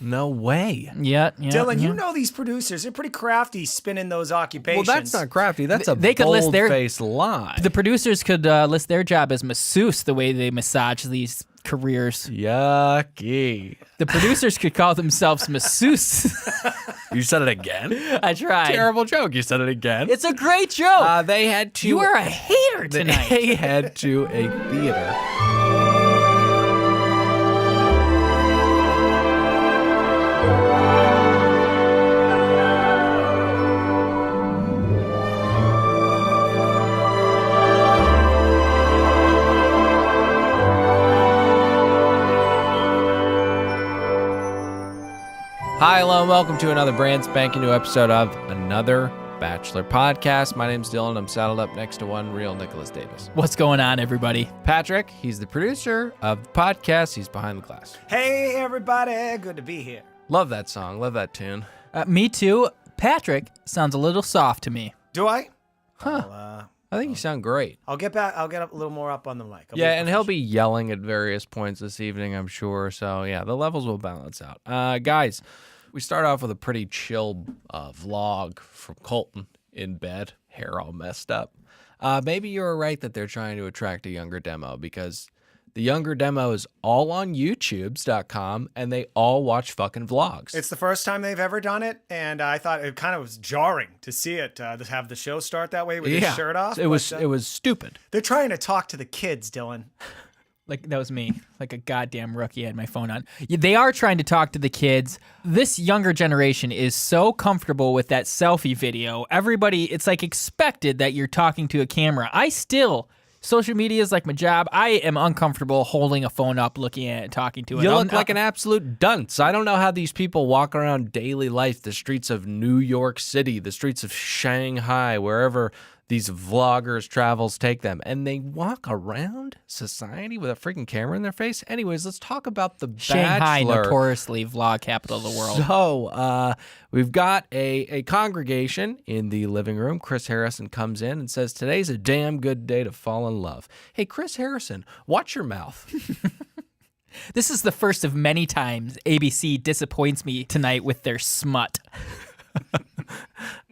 No way. Yeah. Dylan, you know these producers. They're pretty crafty spinning those occupations. Well, that's not crafty. That's They could list their bold-faced lie. The producers could list their job as masseuse, the way they massage these careers. Yucky. The producers could call themselves masseuse. You said it again? I tried. Terrible joke. You said it again. It's a great joke. They had to... You are a hater tonight. They head to a theater. Hi, hello, and welcome to another brand spanking new episode of Another Bachelor Podcast. My name's Dylan. I'm saddled up next to one real Nicholas Davis. What's going on, everybody? Patrick, he's the producer of the podcast. He's behind the glass. Hey, everybody. Good to be here. Love that song. Love that tune. Me too. Patrick sounds a little soft to me. Do I? Huh. I think you sound great. I'll get back. I'll get up a little more up on the mic. Yeah, and he'll be yelling at various points this evening, I'm sure. So, yeah, the levels will balance out. Guys, we start off with a pretty chill vlog from Colton in bed, hair all messed up. Maybe you were right that they're trying to attract a younger demo because the younger demo is all on YouTubes.com and they all watch fucking vlogs. It's the first time they've ever done it, and I thought it kind of was jarring to see it, to have the show start that way with his shirt off. It was stupid. They're trying to talk to the kids, Dylan. Like, that was me. Like a goddamn rookie. I had my phone on. Yeah, they are trying to talk to the kids. This younger generation is so comfortable with that selfie video. Everybody, it's like expected that you're talking to a camera. Social media is like my job. I am uncomfortable holding a phone up, looking at it, talking to it. You look like an absolute dunce. I don't know how these people walk around daily life, the streets of New York City, the streets of Shanghai, wherever these vloggers' travels take them, and they walk around society with a freaking camera in their face. Anyways, let's talk about the Shanghai, Bachelor. Notoriously vlog capital of the world. So, we've got a congregation in the living room. Chris Harrison comes in and says, "Today's a damn good day to fall in love." Hey, Chris Harrison, watch your mouth. This is the first of many times ABC disappoints me tonight with their smut.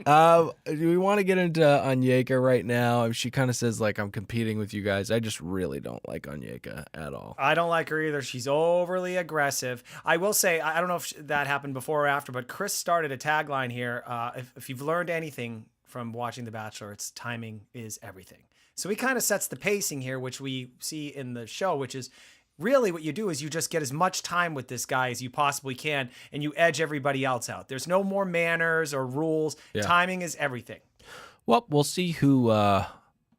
Do we want to get into Onyeka right now? She kind of says, like, I'm competing with you guys. I just really don't like Onyeka at all. I don't like her either. She's overly aggressive. I will say, I don't know if that happened before or after, but Chris started a tagline here. If you've learned anything from watching The Bachelor, it's timing is everything. So he kind of sets the pacing here, which we see in the show, which is really what you do is you just get as much time with this guy as you possibly can, and you edge everybody else out. There's no more manners or rules. Yeah. Timing is everything. Well, we'll see who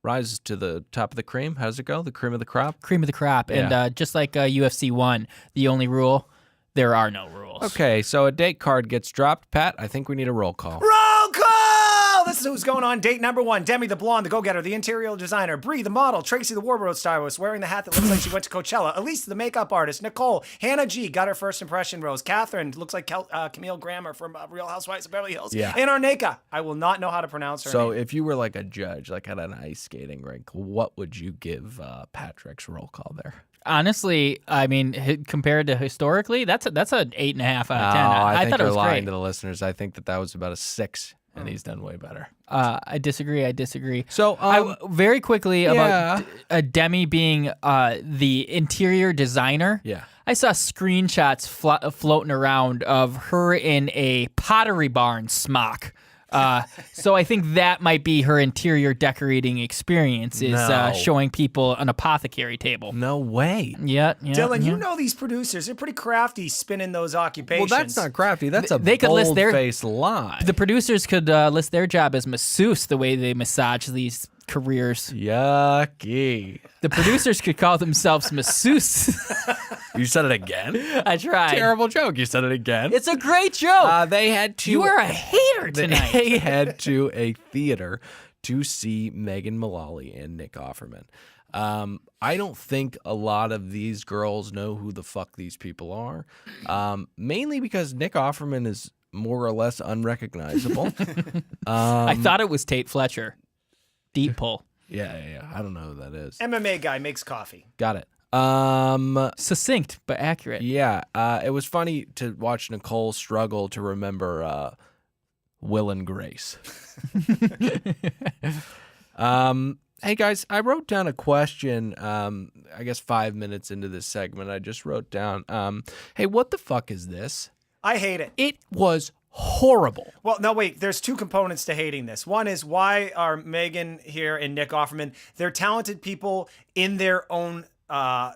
rises to the top of the cream. How does it go? The cream of the crop? Cream of the crop. Yeah. And just like UFC 1, the only rule, there are no rules. Okay, so a date card gets dropped. Pat, I think we need a roll call. Roll call! This is who's going on date number 1. Demi the blonde, the go-getter, the interior designer. Bree the model. Tracy the wardrobe stylist, wearing the hat that looks like she went to Coachella. Elise the makeup artist. Nicole. Hannah G got her first impression rose. Catherine looks like Camille Grammer from Real Housewives of Beverly Hills. Yeah. And Arneka. I will not know how to pronounce her name. So if you were like a judge, like at an ice skating rink, what would you give Patrick's roll call there? Honestly, I mean, compared to historically, that's an 8.5 out of 10. I think thought it you're was lying great. to the listeners. I think that was about a 6. And he's done way better. I disagree. So, very quickly about Demi being the interior designer. Yeah. I saw screenshots floating around of her in a Pottery Barn smock. So I think that might be her interior decorating experience is showing people an apothecary table. No way. Yeah. Dylan, you know these producers. They're pretty crafty spinning those occupations. Well, that's not crafty. That's They could list their bold-faced lie. The producers could list their job as masseuse, the way they massage these careers. Yucky. The producers could call themselves masseuse. You said it again? I tried. Terrible joke. You said it again. It's a great joke. They had to. You are a hater tonight. They had to a theater to see Megan Mullally and Nick Offerman. I don't think a lot of these girls know who the fuck these people are. Mainly because Nick Offerman is more or less unrecognizable. I thought it was Tate Fletcher. Deep pull. Yeah. I don't know who that is. MMA guy makes coffee. Got it. Succinct but accurate. Yeah, it was funny to watch Nicole struggle to remember Will and Grace. Hey guys, I wrote down a question. I guess 5 minutes into this segment, I just wrote down, hey, what the fuck is this? I hate it. It was horrible. Well, no, wait. There's two components to hating this. One is, why are Megan here and Nick Offerman? They're talented people in their own. What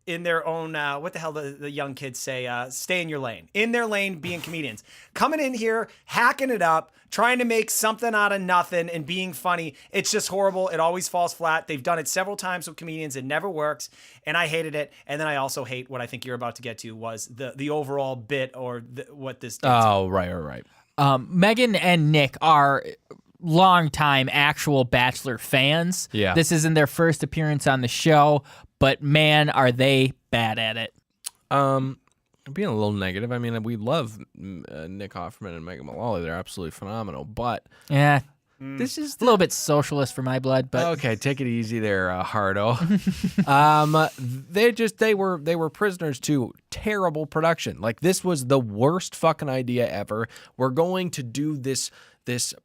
the hell the young kids say? Stay in your lane. In their lane, being comedians. Coming in here, hacking it up, trying to make something out of nothing and being funny. It's just horrible. It always falls flat. They've done it several times with comedians. It never works. And I hated it. And then I also hate what I think you're about to get to was the overall bit or what this did. Oh, right. Megan and Nick are longtime actual Bachelor fans. Yeah. This isn't their first appearance on the show, but man, are they bad at it. Being a little negative, I mean, we love Nick Offerman and Megan Mullally. They're absolutely phenomenal, but Yeah. this is A little bit socialist for my blood, but okay. Take it easy there, Hardo. They were prisoners to terrible production. Like, this was the worst fucking idea ever. We're going to do this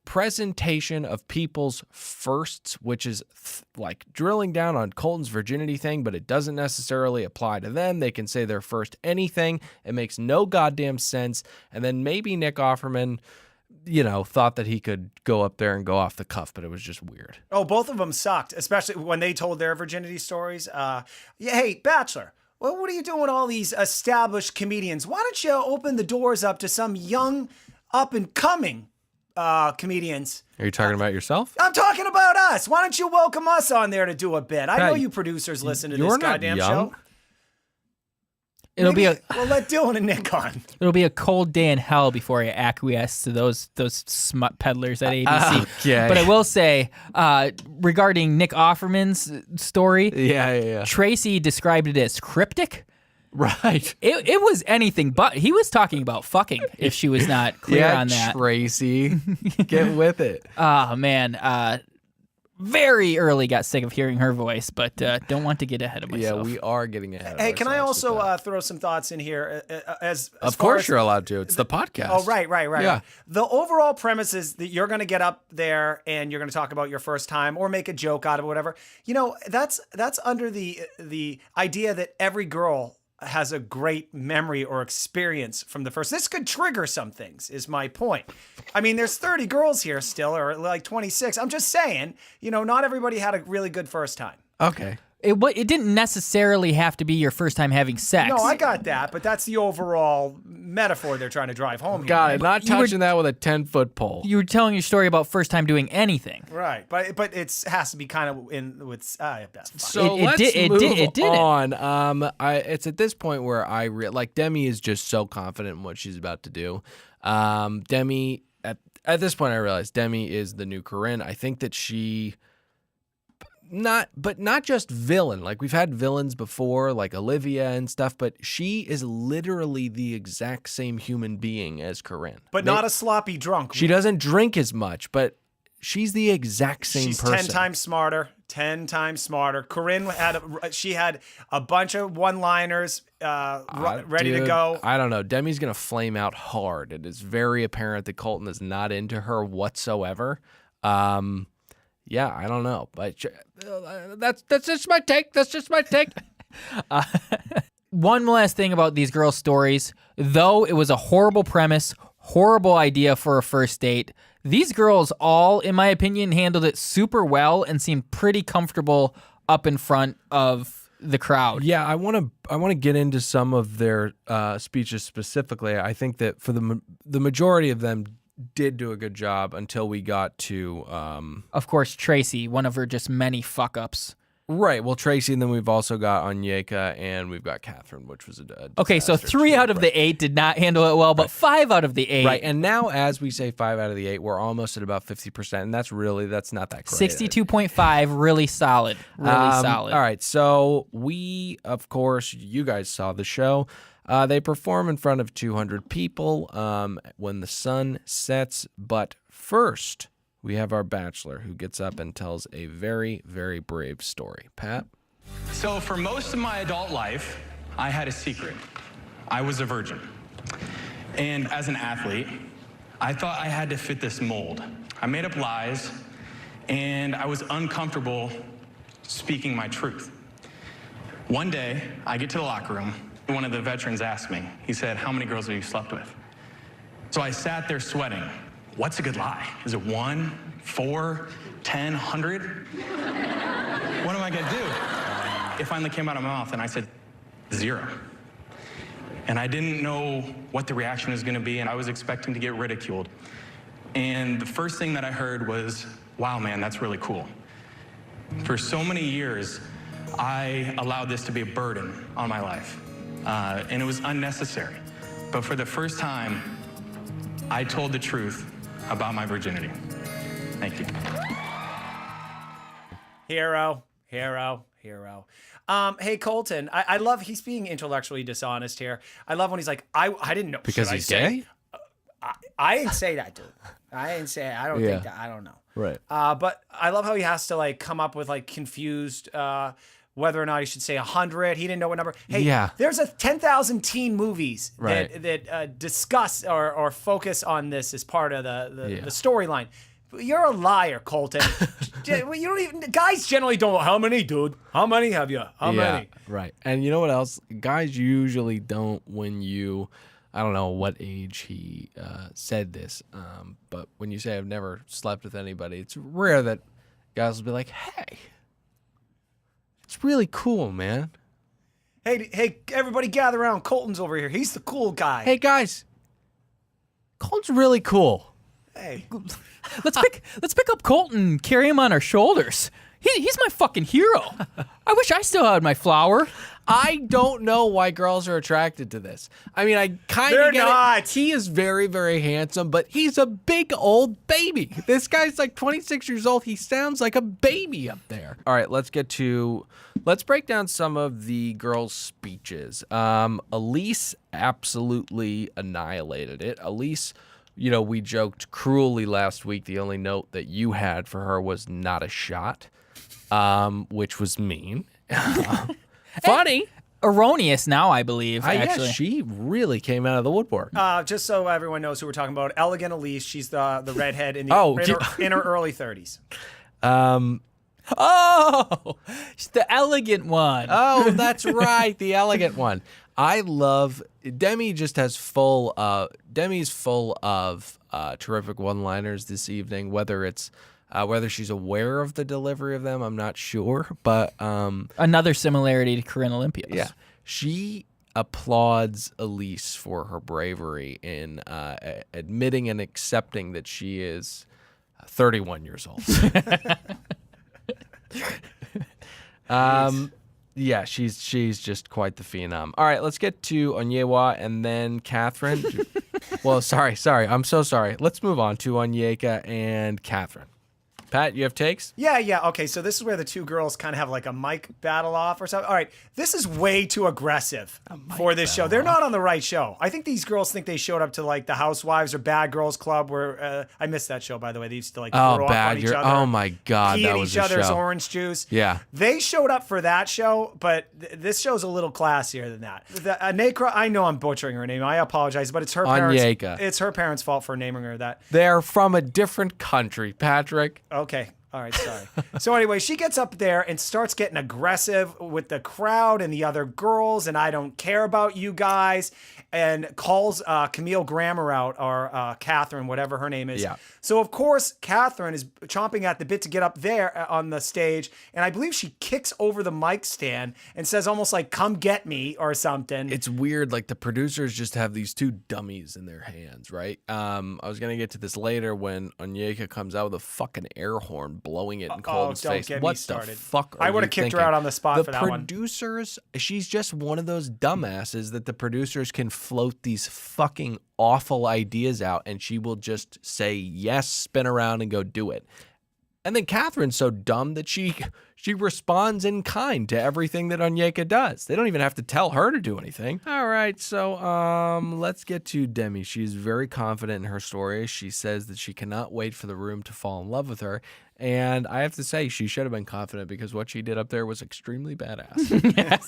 presentation of people's firsts, which is like drilling down on Colton's virginity thing, but it doesn't necessarily apply to them. They can say their first anything. It makes no goddamn sense. And then maybe Nick Offerman, thought that he could go up there and go off the cuff, but it was just weird. Oh, both of them sucked, especially when they told their virginity stories. Hey, Bachelor, well, what are you doing with all these established comedians? Why don't you open the doors up to some young, up-and-coming comedians? Are you talking about yourself? I'm talking about us. Why don't you welcome us on there to do a bit? I know you producers listen to this goddamn show. It'll be we'll let Dylan and Nick on. It'll be a cold day in hell before I acquiesce to those smut peddlers at ABC. Okay. But I will say, regarding Nick Offerman's story, Yeah. Tracy described it as cryptic. Right. It was anything but. He was talking about fucking, if she was not clear on that. Tracy, get with it. Oh, man. Very early got sick of hearing her voice, but don't want to get ahead of myself. Yeah, we are getting ahead of Hey, can I ourselves with also that. throw some thoughts in here? Of course you're allowed to. It's the podcast. Oh, right. Yeah. The overall premise is that you're going to get up there and you're going to talk about your first time or make a joke out of it, whatever. That's under the idea that every girl has a great memory or experience from the first. This could trigger some things, is my point. I mean, there's 30 girls here still, or like 26. I'm just saying, not everybody had a really good first time. Okay. It didn't necessarily have to be your first time having sex. No, I got that, but that's the overall metaphor they're trying to drive home here. Got it. Not touching that with a 10-foot pole. You were telling your story about first time doing anything. Right, but it has to be kind of in with. That's fine. So It let's did it. on. It's at this point where like Demi is just so confident in what she's about to do. Demi at this point I realize Demi is the new Corinne. I think that she. Not just villain. Like, we've had villains before, like Olivia and stuff, but she is literally the exact same human being as Corinne. But not a sloppy drunk. She doesn't drink as much, but she's the exact same person. She's 10 times smarter. 10 times smarter. Corinne had a bunch of one-liners ready to go. I don't know. Demi's gonna flame out hard. It is very apparent that Colton is not into her whatsoever. Yeah, I don't know, but that's just my take. That's just my take. One last thing about these girls' stories. Though it was a horrible premise, horrible idea for a first date, these girls all, in my opinion, handled it super well and seemed pretty comfortable up in front of the crowd. Yeah, I want to get into some of their speeches specifically. I think that for the majority of them did do a good job until we got to Of course, Tracy, one of her just many fuck-ups. Right. Well, Tracy, and then we've also got Onyeka, and we've got Catherine, which was a Okay, so 3 out of the 8 did not handle it well, but 5 out of the 8. Right. And now, as we say 5 out of the 8, we're almost at about 50%, and that's not that great. 62.5, really solid. Really solid. All right. So we, of course, you guys saw the show. They perform in front of 200 people when the sun sets. But first, we have our Bachelor who gets up and tells a very, very brave story. Pat? So for most of my adult life, I had a secret. I was a virgin. And as an athlete, I thought I had to fit this mold. I made up lies, and I was uncomfortable speaking my truth. One day, I get to the locker room, and one of the veterans asked me, he said, "How many girls have you slept with?" So I sat there sweating. What's a good lie? Is it 1, 4, 10, 100? What am I gonna do? It finally came out of my mouth, and I said, 0. And I didn't know what the reaction was gonna be, and I was expecting to get ridiculed. And the first thing that I heard was, "Wow, man, that's really cool." For so many years, I allowed this to be a burden on my life, and it was unnecessary. But for the first time, I told the truth about my virginity. Thank you. Hero. Hey, Colton, I love, he's being intellectually dishonest here. I love when he's like, I didn't know. Because Should I he's say? gay? I didn't say that, dude. I didn't say it. I don't think that. I don't know. Right. But I love how he has to like come up with like confused whether or not he should say 100. He didn't know what number. Hey, Yeah. there's a 10,000 teen movies Right. that discuss or focus on this as part of the storyline. You're a liar, Colton. You don't even. Guys generally don't. How many, dude? How many have you? How many? Right. And you know what else? Guys usually don't when you, I don't know what age he said this, but when you say I've never slept with anybody, it's rare that guys will be like, "Hey, it's really cool, man. Hey, everybody gather around. Colton's over here. He's the cool guy. Hey, guys, Colton's really cool." Hey. Let's pick up Colton and carry him on our shoulders. He's my fucking hero. I wish I still had my flower. I don't know why girls are attracted to this. I mean, I kind They're of get not. it. He is very, very handsome, but he's a big old baby. This guy's like 26 years old. He sounds like a baby up there. All right, let's break down some of the girls' speeches. Elise absolutely annihilated it. Elise, you know, we joked cruelly last week. The only note that you had for her was not a shot, which was mean. Funny. Erroneous now, I believe, actually. Yeah, she really came out of the woodwork. Just so everyone knows who we're talking about, Elegant Elise. She's the redhead in her early 30s. Oh, she's the elegant one. Oh, that's right, the elegant one. I love Demi. Demi's full of terrific one-liners this evening. Whether she's aware of the delivery of them, I'm not sure. But another similarity to Corinne Olympios. yeah, she applauds Elise for her bravery in admitting and accepting that she is 31 years old. Yeah, she's just quite the phenom. All right, let's get to Onyewa and then Catherine. Well, sorry. I'm so sorry. Let's move on to Onyeka and Catherine. Pat, you have takes? Yeah. Okay, so this is where the two girls kind of have like a mic battle off or something. All right, this is way too aggressive for this show. They're not on the right show. I think these girls think they showed up to like the Housewives or Bad Girls Club where I missed that show, by the way. They used to like throw up on each other. Oh my God, pee that in was each a other's show. orange juice. Yeah. They showed up for that show, but this show's a little classier than that. Nekra, I know I'm butchering her name. I apologize, but it's her parents. Onyeka. It's her parents' fault for naming her that. They're from a different country, Patrick. Okay. All right, sorry. So anyway, she gets up there and starts getting aggressive with the crowd and the other girls, and I don't care about you guys, and calls Camille Grammer out, or Catherine, whatever her name is. Yeah. So, of course, Catherine is chomping at the bit to get up there on the stage, and I believe she kicks over the mic stand and says almost like, "Come get me," or something. It's weird, like the producers just have these two dummies in their hands, right? I was going to get to this later when Onyeka comes out with a fucking air horn blowing it in Colton's don't face. get me What the started. fuck are I would you have kicked her thinking? out on the spot for that one. The producers, she's just one of those dumbasses that the producers can float these fucking awful ideas out and she will just say yes, spin around and go do it. And then Catherine's so dumb that she responds in kind to everything that Onyeka does. They don't even have to tell her to do anything. All right, so let's get to Demi. She's very confident in her story. She says that she cannot wait for the room to fall in love with her. And I have to say, she should have been confident because what she did up there was extremely badass.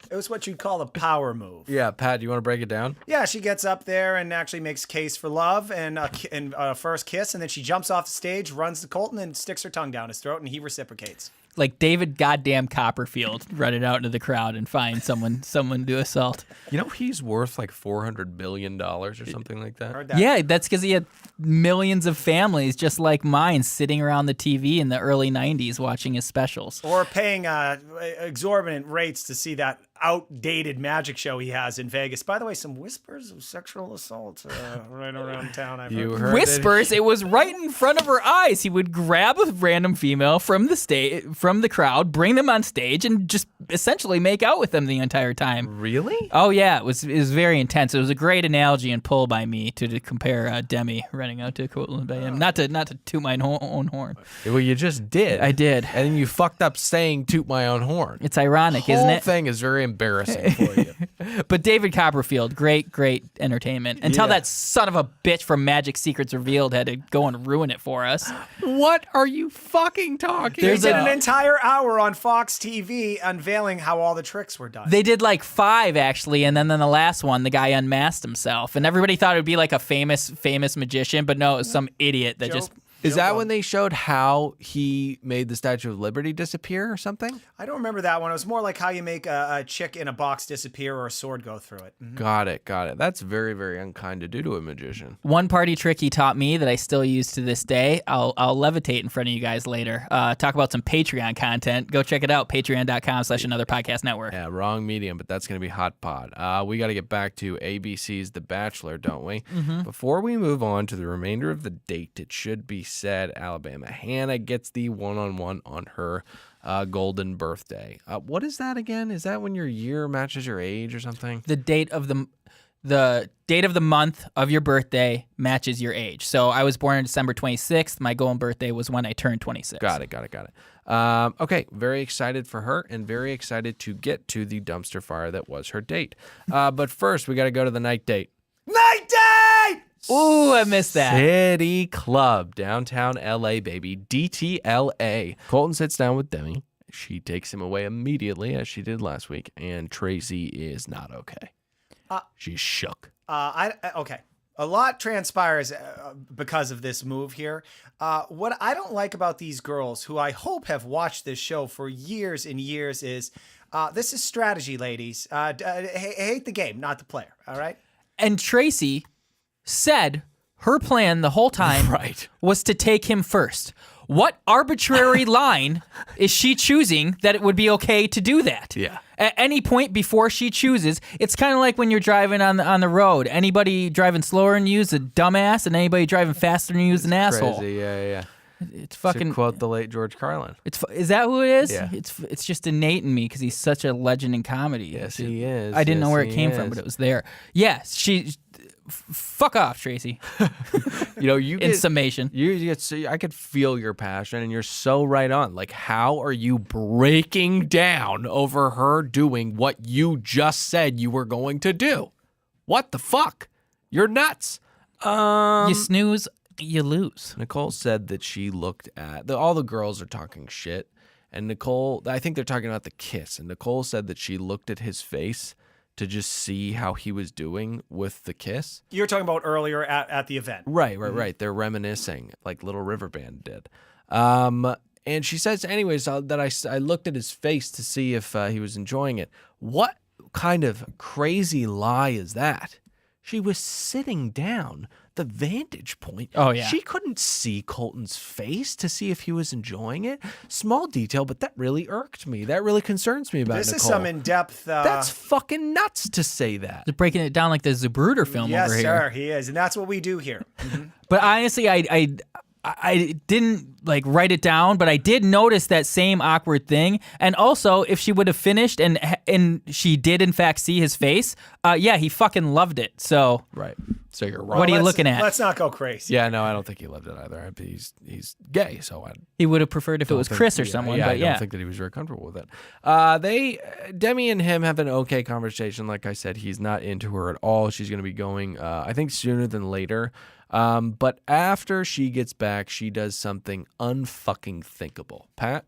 It was what you'd call a power move. Yeah, Pat, you want to break it down? Yeah, she gets up there and actually makes case for love and a first kiss, and then she jumps off the stage, runs to Colton, and sticks her tongue down his throat, and he reciprocates. Like David goddamn Copperfield running out into the crowd and find someone to assault. You know, he's worth like $400 billion or something like that. Heard that. Yeah, that's because he had millions of families just like mine sitting around the TV in the early 90s watching his specials. Or paying exorbitant rates to see that outdated magic show he has in Vegas. By the way, some whispers of sexual assault right around town. I've heard. Whispers, it was right in front of her eyes. He would grab a random female from the crowd, bring them on stage, and just essentially make out with them the entire time. Really? Oh yeah, it was very intense. It was a great analogy and pull by me to compare Demi running out to Colton by him. Not to toot my own horn. Well, you just did. I did. And then you fucked up saying toot my own horn. It's ironic, The isn't whole it? thing is very embarrassing for you. But David Copperfield, great entertainment. Until that son of a bitch from Magic Secrets Revealed had to go and ruin it for us. What are you fucking talking They about? did an entire hour on Fox TV unveiling how all the tricks were done. They did like 5 actually, and then the last one, the guy unmasked himself, and everybody thought it would be like a famous magician, but no, it was some idiot that just. Is that when they showed how he made the Statue of Liberty disappear or something? I don't remember that one. It was more like how you make a chick in a box disappear or a sword go through it. Mhm. Got it. That's very, very unkind to do to a magician. One party trick he taught me that I still use to this day. I'll levitate in front of you guys later. Talk about some Patreon content. Go check it out. Patreon.com/Another Podcast Network. Yeah, wrong medium, but that's going to be hot pod. We got to get back to ABC's The Bachelor, don't we? Mm-hmm. Before we move on to the remainder of the date, it should be said Alabama Hannah gets the one-on-one on her golden birthday. What is that again? Is that when your year matches your age or something? The date of the month of your birthday matches your age. So I was born on December 26th. My golden birthday was when I turned 26. Got it. Okay, very excited for her and very excited to get to the dumpster fire that was her date. But first, we got to go to the night date. Night date! Ooh, I missed that. City Club, downtown LA, baby. DTLA. Colton sits down with Demi. She takes him away immediately, as she did last week, and Tracy is not okay. She's shook. Okay. A lot transpires because of this move here. What I don't like about these girls, who I hope have watched this show for years and years, is this is strategy, ladies. Hate the game, not the player, all right? And Tracy said her plan the whole time was to take him first. What arbitrary line is she choosing that it would be okay to do that? Yeah. At any point before she chooses, it's kind of like when you're driving on the road. Anybody driving slower than you is a dumbass, and anybody driving faster than you is an asshole. Crazy, yeah. It's fucking. To quote the late George Carlin. Is that who it is? Yeah. It's just innate in me because he's such a legend in comedy. Yes, he is. I didn't know where Yes, it came he from, is. but it was there. Yes, she. Fuck off, Tracy. You know, you In summation. I could feel your passion, and you're so right on. Like, how are you breaking down over her doing what you just said you were going to do? What the fuck? You're nuts. You snooze, you lose. Nicole said that she looked at all the girls are talking shit, and Nicole, I think they're talking about the kiss, and Nicole said that she looked at his face to just see how he was doing with the kiss. You're talking about earlier at the event. Right. They're reminiscing like Little River Band did. And she says, anyways, that I looked at his face to see if he was enjoying it. What kind of crazy lie is that? She was sitting down, the vantage point. Oh, yeah. She couldn't see Colton's face to see if he was enjoying it. Small detail, but that really irked me. That really concerns me about This Nicole. is some in-depth... That's fucking nuts to say that. They're breaking it down like the Zabruder film yes, over here. sir, he is. And that's what we do here. But honestly, I didn't like write it down, but I did notice that same awkward thing. And also, if she would have finished and she did in fact see his face, yeah, he fucking loved it. So Right. So you're wrong. What are you looking at? Let's not go crazy. Yeah, no, I don't think he lived it either. He's gay, so I He would have preferred if it was Chris or someone, I but don't think that he was very comfortable with it. Demi and him have an okay conversation. Like I said, he's not into her at all. She's going to be going, I think, sooner than later. But after she gets back, she does something unfucking thinkable. Pat?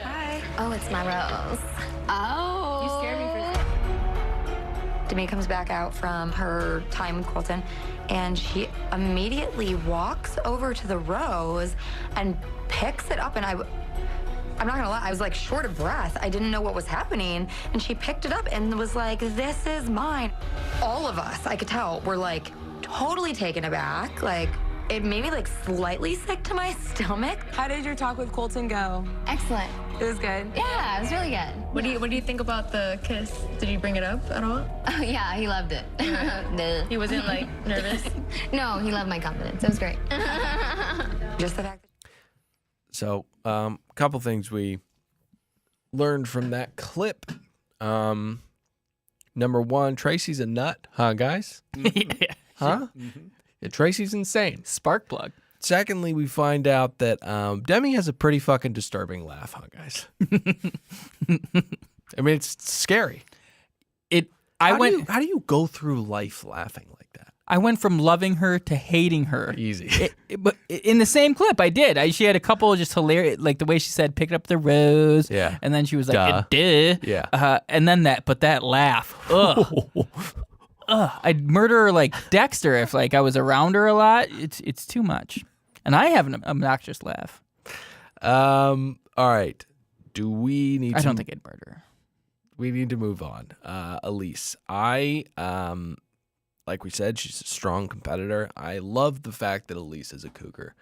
Hi. Oh, it's my Rose. Oh. You scared me for a second. Demi comes back out from her time with Colton, and she immediately walks over to the rose and picks it up. And I'm not gonna lie, I was like short of breath. I didn't know what was happening. And she picked it up and was like, this is mine. All of us, I could tell, were like totally taken aback. Like, it made me like slightly sick to my stomach. How did your talk with Colton go? Excellent. It was good. Yeah, it was really good. What do you think about the kiss? Did you bring it up at all? Oh, yeah, he loved it. He wasn't like nervous? No, he loved my confidence. It was great. Just the fact that So, a couple things we learned from that clip. Number one, Tracy's a nut, huh, guys? Huh? Yeah, Tracy's insane. Spark plug. Secondly, we find out that Demi has a pretty fucking disturbing laugh, huh, guys? I mean, it's scary. How do you go through life laughing like that? I went from loving her to hating her. Easy. But in the same clip, I did. She had a couple of just hilarious, like the way she said, "Pick up the rose," Yeah. and then she was like, Duh. "Duh," Yeah. and then that laugh, ugh. I'd murder her like Dexter if like I was around her a lot. It's too much, and I have an obnoxious laugh. All right. Do we need? I don't think I'd murder her. We need to move on. Elise, like we said, she's a strong competitor. I love the fact that Elise is a cougar,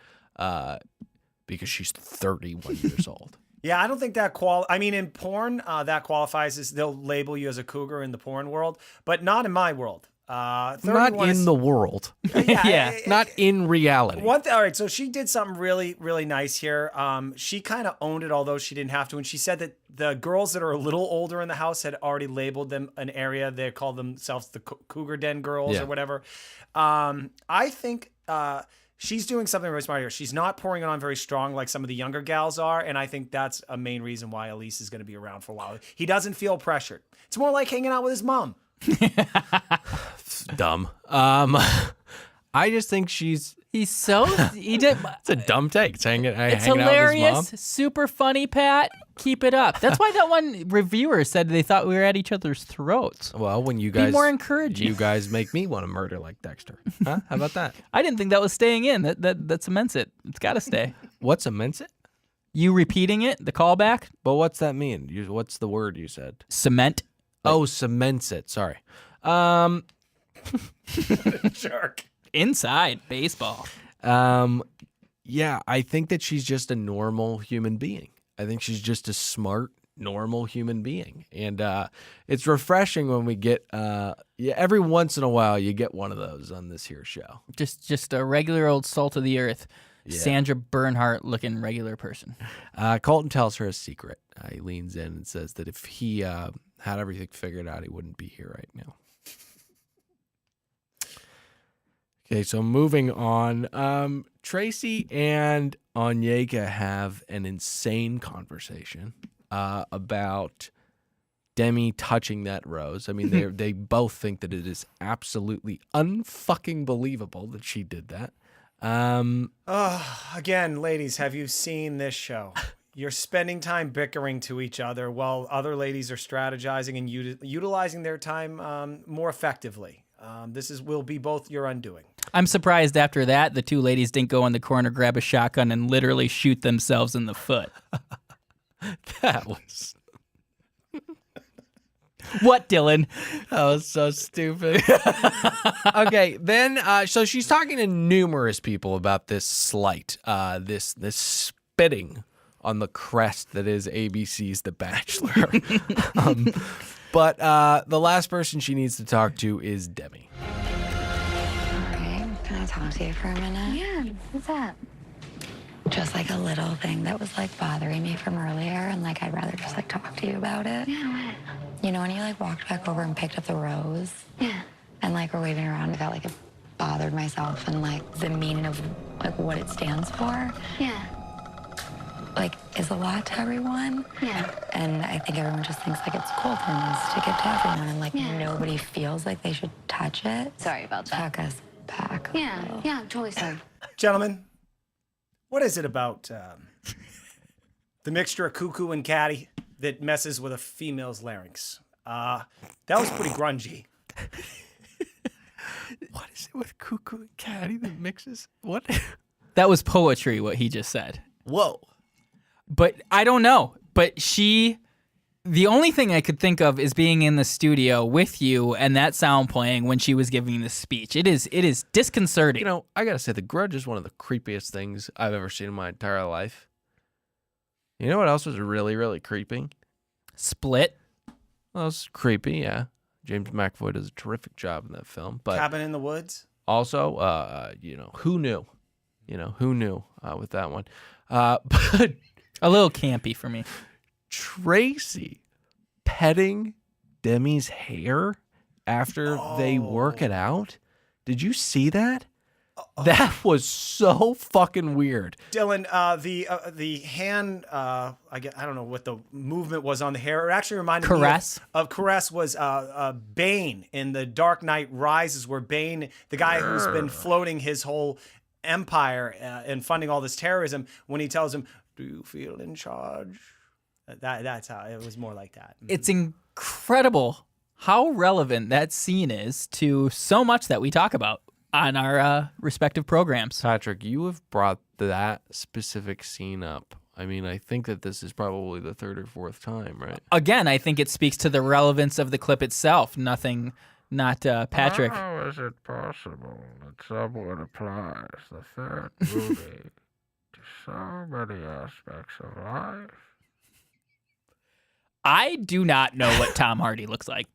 because she's 31 years old. Yeah, I don't think that I mean, in porn, that qualifies as they'll label you as a cougar in the porn world, but not in my world. Not in the world. Yeah. Not in reality. All right, so she did something really, really nice here. She kind of owned it, although she didn't have to. And she said that the girls that are a little older in the house had already labeled them an area. They called themselves the Cougar Den girls or whatever. I think she's doing something really smart here. She's not pouring it on very strong like some of the younger gals are. And I think that's a main reason why Elise is going to be around for a while. He doesn't feel pressured. It's more like hanging out with his mom. Dumb. I just think he did. It's a dumb take. It's hanging out with his hilarious, mom. super funny, Pat. Keep it up. That's why that one reviewer said they thought we were at each other's throats. Well, when you guys be more encouraging. You guys make me want to murder like Dexter. Huh? How about that? I didn't think that was staying in. That cements it. It's got to stay. What cements it? You repeating it, the callback. But what's that mean? What's the word you said? Cement. Cements it. Sorry. Jerk. Inside baseball. Yeah, I think that she's just a normal human being. I think she's just a smart, normal human being. And it's refreshing when we get, every once in a while, you get one of those on this here show. Just a regular old salt of the earth, Sandra Bernhardt looking regular person. Colton tells her a secret. He leans in and says that if he had everything figured out, he wouldn't be here right now. Okay, so moving on. Tracy and Onyeka have an insane conversation about Demi touching that rose. I mean, they both think that it is absolutely unfucking believable that she did that. Again, ladies, have you seen this show? You're spending time bickering to each other while other ladies are strategizing and utilizing their time more effectively. This will be both your undoing. I'm surprised after that the two ladies didn't go in the corner, grab a shotgun, and literally shoot themselves in the foot. That was... What, Dylan? That was so stupid. Okay, then, so she's talking to numerous people about this slight, this spitting on the crest that is ABC's The Bachelor. But the last person she needs to talk to is Demi. Okay, can I talk to you for a minute? Yeah, what's up? Just like a little thing that was like bothering me from earlier, and like I'd rather just like talk to you about it. Yeah, what? You know when you like walked back over and picked up the rose? Yeah. And like we're waving around, I got like a bothered myself and like the meaning of like what it stands for. Yeah. Like is a lot to everyone. Yeah. And I think everyone just thinks like it's Colton's to give to everyone, and like nobody feels like they should touch it. Sorry about that. Took us back. Yeah. Yeah. Totally sorry. Gentlemen, what is it about the mixture of cuckoo and catty that messes with a female's larynx? That was pretty grungy. What is it with cuckoo and catty that mixes? What? That was poetry, what he just said. Whoa. But I don't know. But the only thing I could think of is being in the studio with you and that sound playing when she was giving the speech. It is disconcerting. You know, I gotta say, The Grudge is one of the creepiest things I've ever seen in my entire life. You know what else was really, really creepy? Split. Well, it's creepy, yeah. James McAvoy does a terrific job in that film. But Cabin in the Woods. also, who knew? Who knew with that one? But A little campy for me. Tracy petting Demi's hair after they work it out. Did you see that? That was so fucking weird. Dylan, the hand, I don't know what the movement was on the hair. It actually reminded Caress? me of Caress was Bane in The Dark Knight Rises, where Bane, the guy who's been floating his whole empire and funding all this terrorism, when he tells him, "Do you feel in charge?" That's how it was, more like that. It's incredible how relevant that scene is to so much that we talk about on our respective programs. Patrick, you have brought that specific scene up. I mean, I think that this is probably the third or fourth time, right? Again, I think it speaks to the relevance of the clip itself. Not Patrick. How is it possible that someone applies the third movie to so many aspects of life? I do not know what Tom Hardy looks like.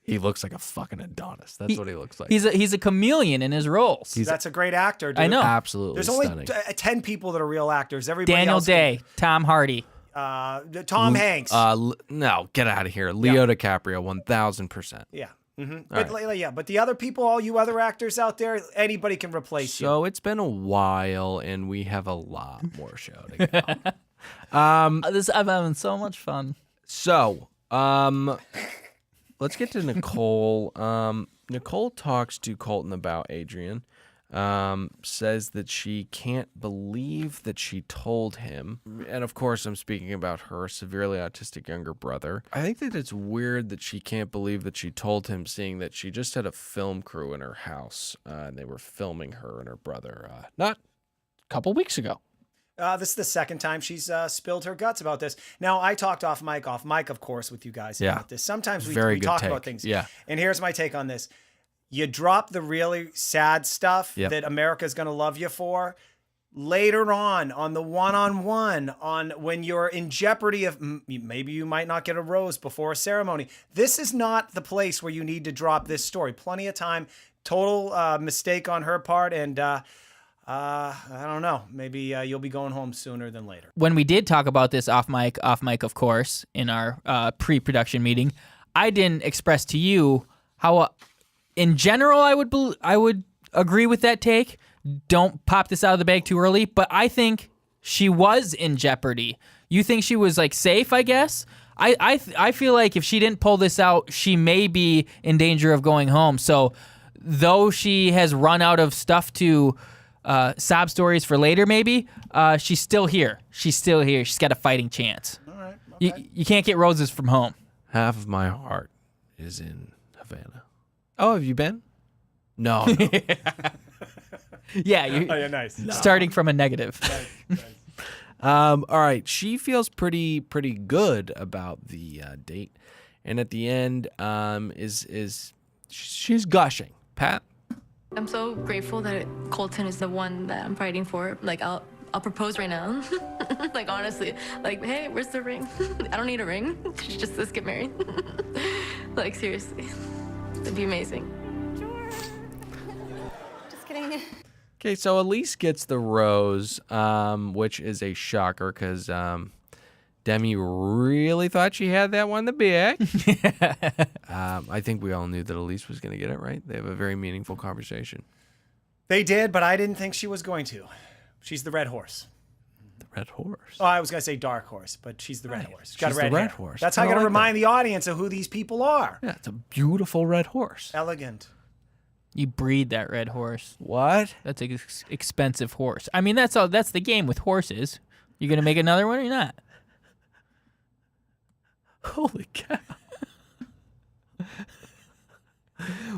He looks like a fucking Adonis. That's what he looks like. He's a chameleon in his roles. That's a great actor, dude. I know. Absolutely There's only stunning. 10 people that are real actors. Everybody Daniel else Day, Tom Hardy. Tom Hanks. No, get out of here. Leo DiCaprio, 1,000%. Yeah. Mm-hmm. All But the other people, all you other actors out there, anybody can replace you. So it's been a while, and we have a lot more show to go. I'm having so much fun. So, let's get to Nicole. Nicole talks to Colton about Adrian. Says that she can't believe that she told him. And of course, I'm speaking about her severely autistic younger brother. I think that it's weird that she can't believe that she told him, seeing that she just had a film crew in her house. And they were filming her and her brother not a couple weeks ago. This is the second time she's spilled her guts about this. Now, I talked off mic, of course, with you guys about this. Sometimes we talk about things. Yeah. And here's my take on this. You drop the really sad stuff that America's going to love you for. Later on the one-on-one, on when you're in jeopardy of maybe you might not get a rose before a ceremony. This is not the place where you need to drop this story. Plenty of time. Total mistake on her part. And I don't know. Maybe you'll be going home sooner than later. When we did talk about this off mic, of course, in our pre-production meeting, I didn't express to you how, in general, I would agree with that take. Don't pop this out of the bag too early. But I think she was in jeopardy. You think she was like safe? I guess. I feel like if she didn't pull this out, she may be in danger of going home. So, though she has run out of stuff to sob stories for later, maybe she's still here. She's got a fighting chance. All right. Okay. You can't get roses from home. Half of my heart is in Havana. Oh, have you been? No. Yeah, Nice. starting from a negative. Nice. All right. She feels pretty good about the date, and at the end, she's gushing. Pat. I'm so grateful that Colton is the one that I'm fighting for. Like, I'll propose right now. Like, honestly. Like, hey, where's the ring? I don't need a ring. Just let's get married. Like, seriously. It'd be amazing. Just kidding. Okay, so Elise gets the rose, which is a shocker because Demi really thought she had that one the bag. I think we all knew that Elise was going to get it right. They have a very meaningful conversation. They did, but I didn't think she was going to. She's the red horse. The red horse. Oh, I was going to say dark horse, but she's the red horse. She's got She's a red the red hair. horse. That's how I got to remind the audience of who these people are. Yeah, it's a beautiful red horse. Elegant. You breed that red horse. What? That's an expensive horse. I mean, that's all. That's the game with horses. You gonna make another one or not? Holy cow.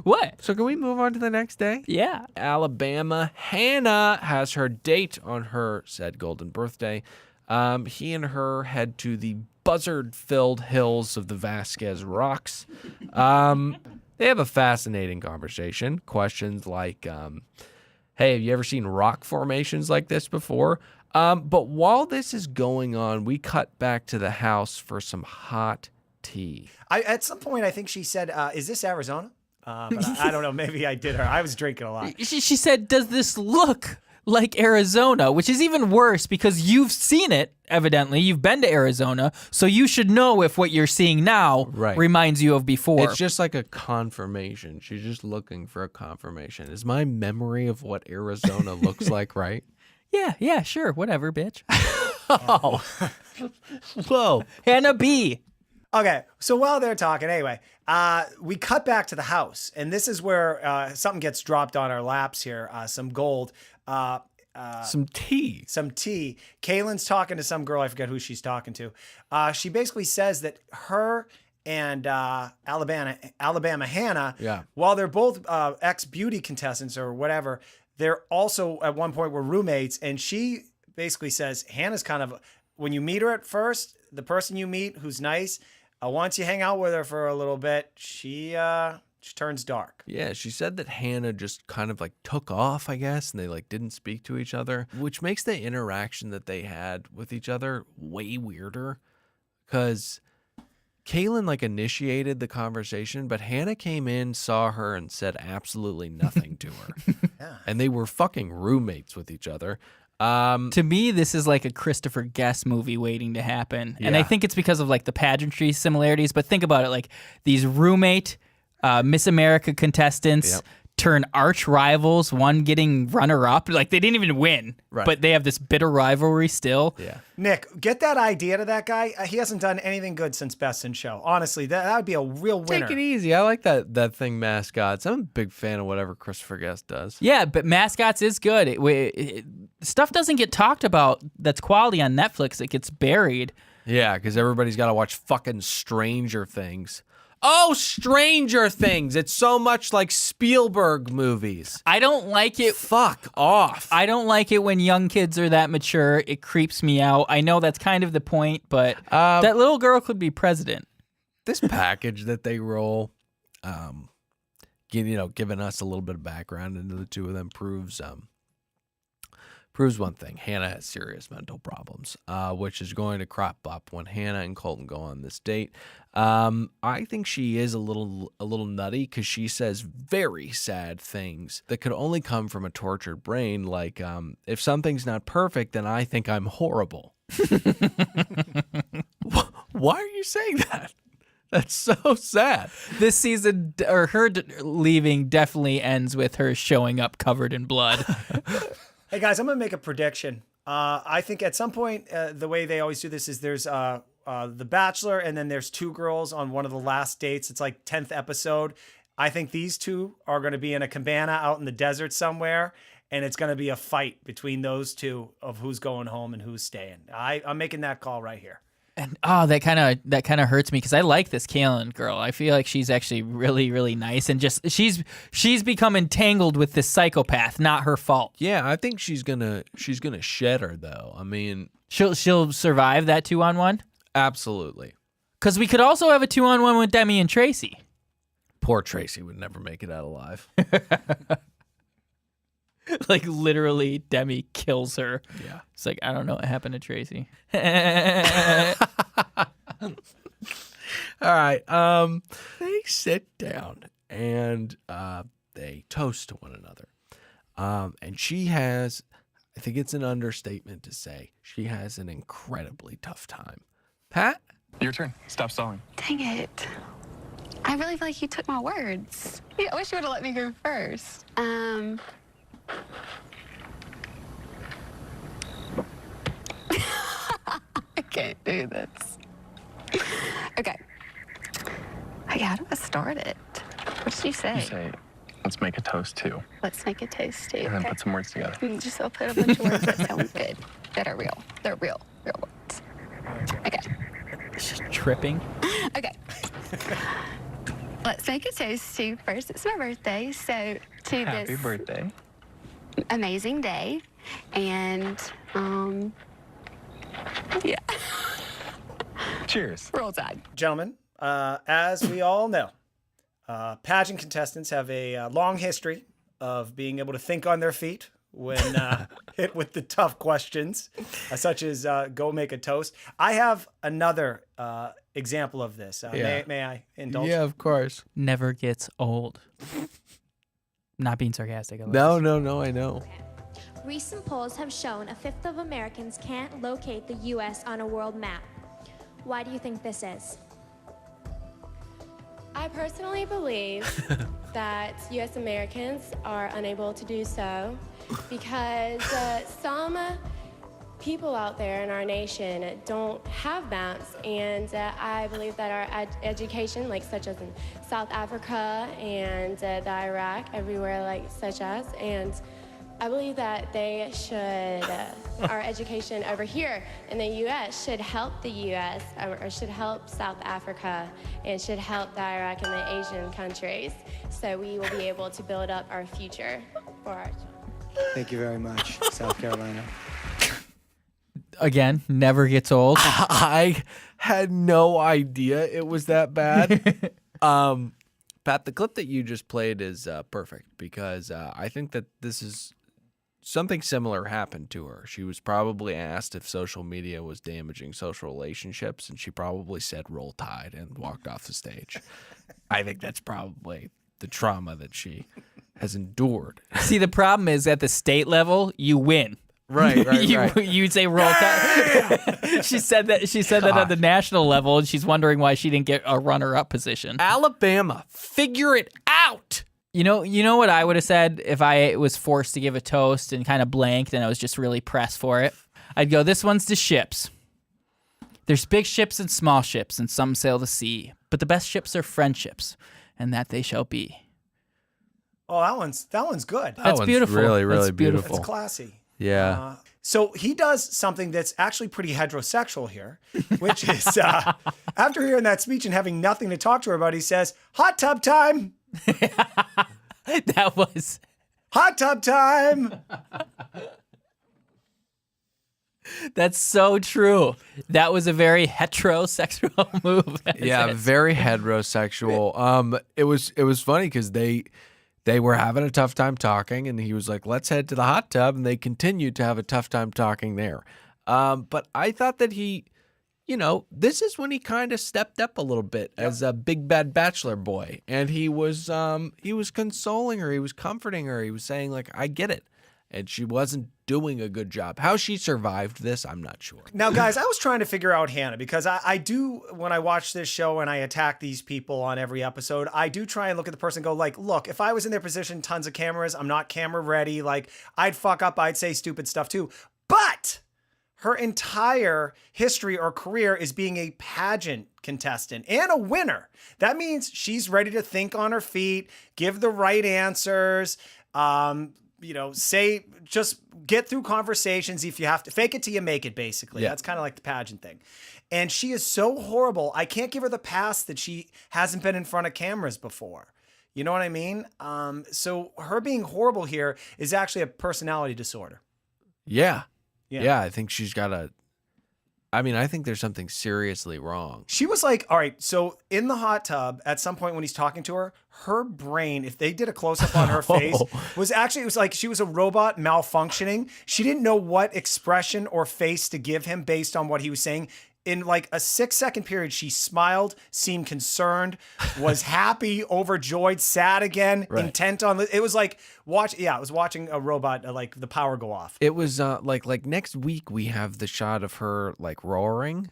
What? So can we move on to the next day? Yeah. Alabama. Hannah has her date on her said golden birthday. He and her head to the buzzard-filled hills of the Vasquez Rocks. They have a fascinating conversation. Questions like, hey, have you ever seen rock formations like this before? But while this is going on, we cut back to the house for some hot tea. At some point, I think she said, is this Arizona? But I don't know. Maybe I did her. I was drinking a lot. She said, does this look like Arizona? Which is even worse because you've seen it, evidently. You've been to Arizona, so you should know if what you're seeing now reminds you of before. It's just like a confirmation. She's just looking for a confirmation. Is my memory of what Arizona looks like right? Yeah, sure. Whatever, bitch. Oh. Whoa. Hannah B. Okay, so while they're talking, anyway, we cut back to the house, and this is where something gets dropped on our laps here, some gold. Some tea. Some tea. Kaylin's talking to some girl, I forget who she's talking to. She basically says that her and Alabama Hannah, while they're both ex-beauty contestants or whatever, they're also at one point were roommates, and she basically says Hannah's kind of, when you meet her at first, the person you meet who's nice, once you hang out with her for a little bit, she turns dark. Yeah, she said that Hannah just kind of like took off, I guess, and they like didn't speak to each other, which makes the interaction that they had with each other way weirder because Kaylin like initiated the conversation, but Hannah came in, saw her, and said absolutely nothing to her. Yeah. And they were fucking roommates with each other. To me, this is like a Christopher Guest movie waiting to happen. And I think it's because of like the pageantry similarities. But think about it, like these roommate Miss America contestants turn arch rivals, one getting runner-up. Like they didn't even win, but they have this bitter rivalry still. Yeah. Nick, get that idea to that guy. He hasn't done anything good since Best in Show. Honestly, that would be a real winner. Take it easy. I like that thing, Mascots. I'm a big fan of whatever Christopher Guest does. Yeah, but Mascots is good. Stuff doesn't get talked about that's quality on Netflix. It gets buried. Yeah, because everybody's got to watch fucking Stranger Things. Oh, Stranger Things. It's so much like Spielberg movies. I don't like it. Fuck off. I don't like it when young kids are that mature. It creeps me out. I know that's kind of the point, but that little girl could be president. This package that they roll, giving us a little bit of background into the two of them proves one thing. Hannah has serious mental problems, which is going to crop up when Hannah and Colton go on this date. I think she is a little nutty because she says very sad things that could only come from a tortured brain. Like, if something's not perfect, then I think I'm horrible. Why are you saying that? That's so sad. This season, or her leaving, definitely ends with her showing up covered in blood. Hey guys, I'm gonna make a prediction. I think at some point, the way they always do this is there's the Bachelor, and then there's two girls on one of the last dates. It's like 10th episode. I think these two are going to be in a cabana out in the desert somewhere, and it's going to be a fight between those two of who's going home and who's staying. I'm making that call right here. And that kind of hurts me because I like this Kaylin girl. I feel like she's actually really, really nice, and just she's become entangled with this psychopath. Not her fault. Yeah, I think she's gonna shed her though. I mean, she'll survive that 2-on-1. Absolutely. Because we could also have a 2-on-1 with Demi and Tracy. Poor Tracy would never make it out alive. Like literally, Demi kills her. Yeah. It's like, I don't know what happened to Tracy. All right. They sit down and they toast to one another. And she has, I think it's an understatement to say, she has an incredibly tough time Pat? Your turn. Stop stalling. Dang it. I really feel like you took my words. Yeah, I wish you would have let me go first. I can't do this. Okay. How do I start it? What did you say? You say, let's make a toast too. Let's make a toast too. And then Okay. put some words together. Just I'll put a bunch of words that sound good, that are real. They're real words. Okay. She's tripping. Okay. Let's make a toast to, first, it's my birthday, so to Happy this birthday. amazing day. And, yeah. Cheers. Roll Tide. Gentlemen, as we all know, pageant contestants have a long history of being able to think on their feet when hit with the tough questions, such as go make a toast. I have another example of this. May I indulge? Yeah, of course. Never gets old. Not being sarcastic. No, I know. Recent polls have shown a fifth of Americans can't locate the U.S. on a world map. Why do you think this is? I personally believe that U.S. Americans are unable to do so because some people out there in our nation don't have maps, and I believe that our education, like such as in South Africa and the Iraq, everywhere like such as, and I believe that they should, our education over here in the U.S. should help the U.S. or should help South Africa and should help the Iraq and the Asian countries, so we will be able to build up our future for our children. Thank you very much, South Carolina. Again, never gets old. I had no idea it was that bad. Pat, the clip that you just played is perfect because I think that this is something similar happened to her. She was probably asked if social media was damaging social relationships, and she probably said roll tide and walked off the stage. I think that's probably the trauma that she has endured. See, the problem is at the state level, you win. Right. You say roll tide. She said that at the national level, and she's wondering why she didn't get a runner-up position. Alabama, figure it out. You know what I would have said if I was forced to give a toast and kind of blanked and I was just really pressed for it? I'd go, this one's to ships. There's big ships and small ships, and some sail the sea. But the best ships are friendships, and that they shall be. Oh, that one's good. That's one's beautiful. really, really That's beautiful. It's classy. Yeah. So he does something that's actually pretty heterosexual here, which is after hearing that speech and having nothing to talk to her about, he says, hot tub time. That was Hot tub time. That's so true. That was a very heterosexual move. Yeah, very heterosexual. It was funny because they were having a tough time talking, and he was like, "Let's head to the hot tub," and they continued to have a tough time talking there. But I thought that he, this is when he kind of stepped up a little bit as a big bad bachelor boy, and he was consoling her, he was comforting her, he was saying like, "I get it," and she wasn't doing a good job. How she survived this, I'm not sure. Now, guys, I was trying to figure out Hannah because I do, when I watch this show and I attack these people on every episode, I do try and look at the person and go like, look, if I was in their position, tons of cameras, I'm not camera ready. Like, I'd fuck up, I'd say stupid stuff too. But her entire history or career is being a pageant contestant and a winner. That means she's ready to think on her feet, give the right answers, just get through conversations. If you have to fake it till you make it, basically. Yeah. That's kind of like the pageant thing. And she is so horrible. I can't give her the pass that she hasn't been in front of cameras before. You know what I mean? So her being horrible here is actually a personality disorder. Yeah, I think she's got I think there's something seriously wrong. She was like, all right, so in the hot tub, at some point when he's talking to her, her brain, if they did a close-up on her face, it was like she was a robot malfunctioning. She didn't know what expression or face to give him based on what he was saying. In like a 6-second period, she smiled, seemed concerned, was happy, overjoyed, sad again, intent on it was like it was watching a robot like the power go off. It was like next week we have the shot of her like roaring.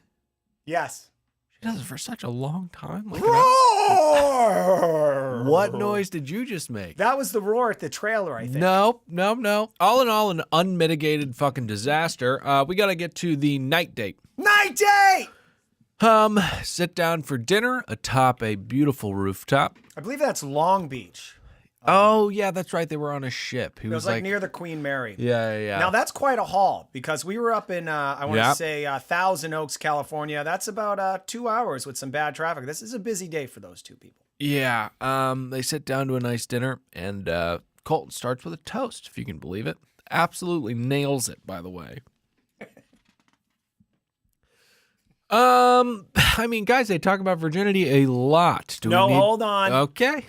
Yes. She does it for such a long time. Like Roar! what noise did you just make? That was the roar at the trailer, I think. No. All in all, an unmitigated fucking disaster. We got to get to the night date. Night date! Sit down for dinner atop a beautiful rooftop. I believe that's Long Beach. Oh, yeah, that's right. They were on a ship. He It was like near the Queen Mary. Yeah. Now, that's quite a haul because we were up in, I want to say, Thousand Oaks, California. That's about 2 hours with some bad traffic. This is a busy day for those two people. Yeah. They sit down to a nice dinner, and Colton starts with a toast, if you can believe it. Absolutely nails it, by the way. I mean, guys, they talk about virginity a lot. Hold on. Okay.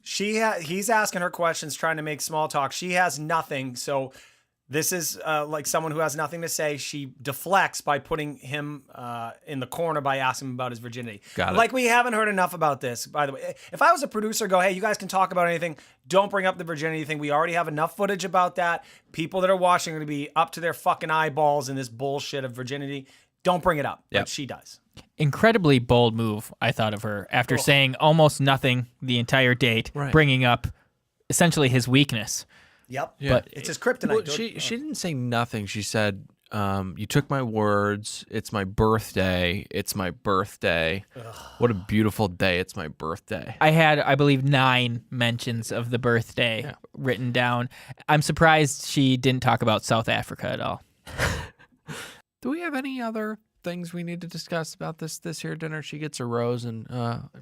He's asking her questions, trying to make small talk. She has nothing. So this is like someone who has nothing to say. She deflects by putting him in the corner by asking him about his virginity. Got it. Like, we haven't heard enough about this, by the way. If I was a producer, go, hey, you guys can talk about anything. Don't bring up the virginity thing. We already have enough footage about that. People that are watching are going to be up to their fucking eyeballs in this bullshit of virginity. Don't bring it up. Yep. But she does. Incredibly bold move, I thought of her, after saying almost nothing the entire date, bringing up essentially his weakness. Yep. Yeah. But it's his kryptonite. Well, she didn't say nothing. She said, you took my words. It's my birthday. It's my birthday. Ugh. What a beautiful day. It's my birthday. I had, I believe, 9 mentions of the birthday written down. I'm surprised she didn't talk about South Africa at all. Do we have any other things we need to discuss about this here dinner? She gets a rose, and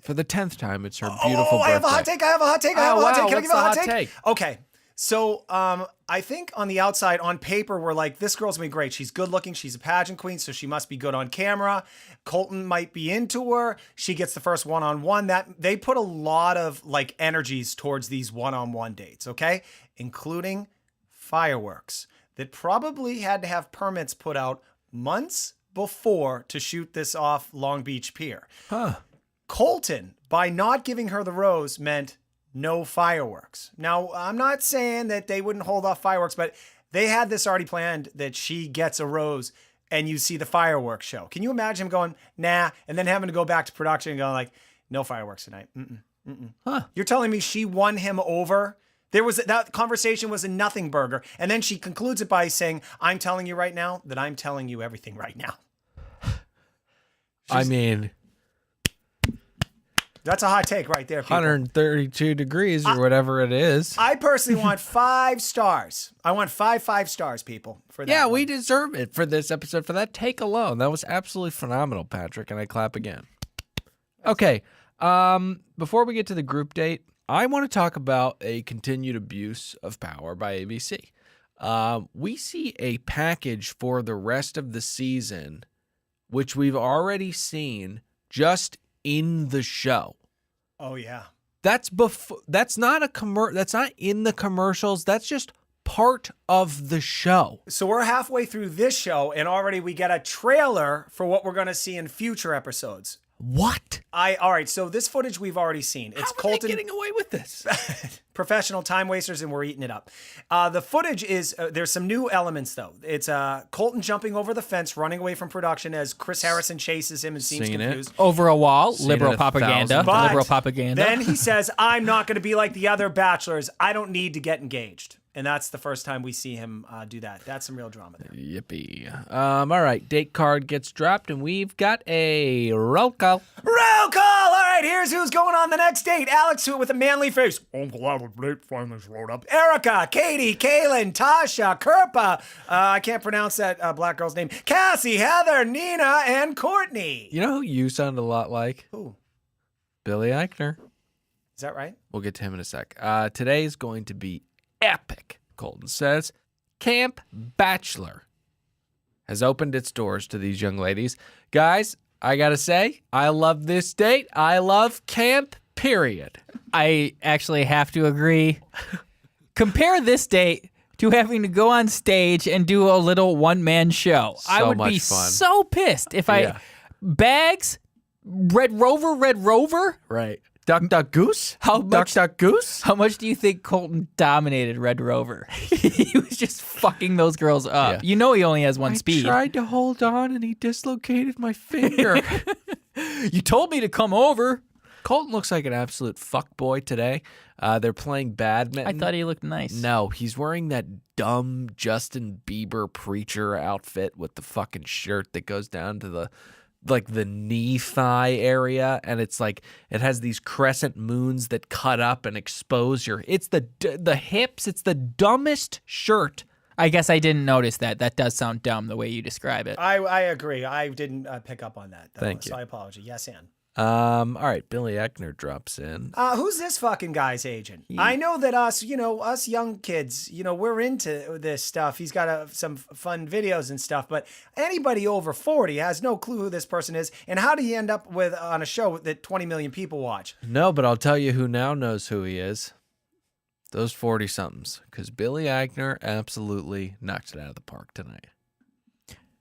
for the 10th time, it's her beautiful birthday. I have a hot take. Can I give you a hot take? Okay. So I think on the outside, on paper, we're like, this girl's gonna be great. She's good looking. She's a pageant queen, so she must be good on camera. Colton might be into her. She gets the first one-on-one. That they put a lot of like energies towards these one-on-one dates, okay? Including fireworks that probably had to have permits put out months before to shoot this off Long Beach Pier. Colton, by not giving her the rose, meant no fireworks. Now, I'm not saying that they wouldn't hold off fireworks, but they had this already planned that she gets a rose and you see the fireworks show. Can you imagine him going, nah, and then having to go back to production and going like, no fireworks tonight. You're telling me she won him over? That conversation was a nothing burger. And then she concludes it by saying, I'm telling you right now that I'm telling you everything right now. I mean, that's a hot take right there, people. 132 degrees or whatever it is. I personally want 5 stars. I want 5 stars, people, for that. Yeah, one. we deserve it for this episode, for that take alone. That was absolutely phenomenal, Patrick, and I clap again. Okay, before we get to the group date, I want to talk about a continued abuse of power by ABC. We see a package for the rest of the season, which we've already seen just in the show. Oh yeah. That's before. That's not That's not in the commercials. That's just part of the show. So we're halfway through this show, and already we get a trailer for what we're going to see in future episodes. What? All right, so this footage we've already seen. It's Colton getting away with this. Professional time wasters, and we're eating it up. The footage is, there's some new elements though. It's Colton jumping over the fence, running away from production as Chris Harrison chases him and seems confused. Over a wall, Seen liberal it propaganda. But Liberal propaganda. Then he says, I'm not going to be like the other bachelors. I don't need to get engaged. And that's the first time we see him do that. That's some real drama there. Yippee. All right, date card gets dropped, and we've got a roll call. Roll call! All right, here's who's going on the next date. Alex with a manly face. I'm glad the date finally showed up. Erica, Katie, Kaylin, Tasha, Kirpa. I can't pronounce that black girl's name. Cassie, Heather, Nina, and Courtney. You know who you sound a lot like? Who? Billy Eichner. Is that right? We'll get to him in a sec. Today is going to be epic, Colton says. Camp Bachelor has opened its doors to these young ladies. Guys, I gotta say, I love this date. I love camp, period. I actually have to agree. Compare this date to having to go on stage and do a little one-man show. I would be fun. so pissed if I... Bags, Red Rover. Right. Duck, duck, goose? How much? Duck, duck, goose? How much do you think Colton dominated Red Rover? He was just fucking those girls up. Yeah. You know he only has one speed. I tried to hold on and he dislocated my finger. You told me to come over. Colton looks like an absolute fuckboy today. They're playing badminton. I thought he looked nice. No, he's wearing that dumb Justin Bieber preacher outfit with the fucking shirt that goes down to the knee thigh area, and it's like it has these crescent moons that cut up and expose it's the hips. It's the dumbest shirt. I guess I didn't notice that. That does sound dumb the way you describe it. I agree. I didn't pick up on that, though. Thank you. So I apologize. Yes, Ann. All right, Billy Eichner drops in. Who's this fucking guy's agent? I know that us young kids, we're into this stuff. He's got some fun videos and stuff, but anybody over 40 has no clue who this person is. And how do you end up on a show that 20 million people watch? No, but I'll tell you who now knows who he is. Those 40-somethings. Because Billy Eichner absolutely knocked it out of the park tonight.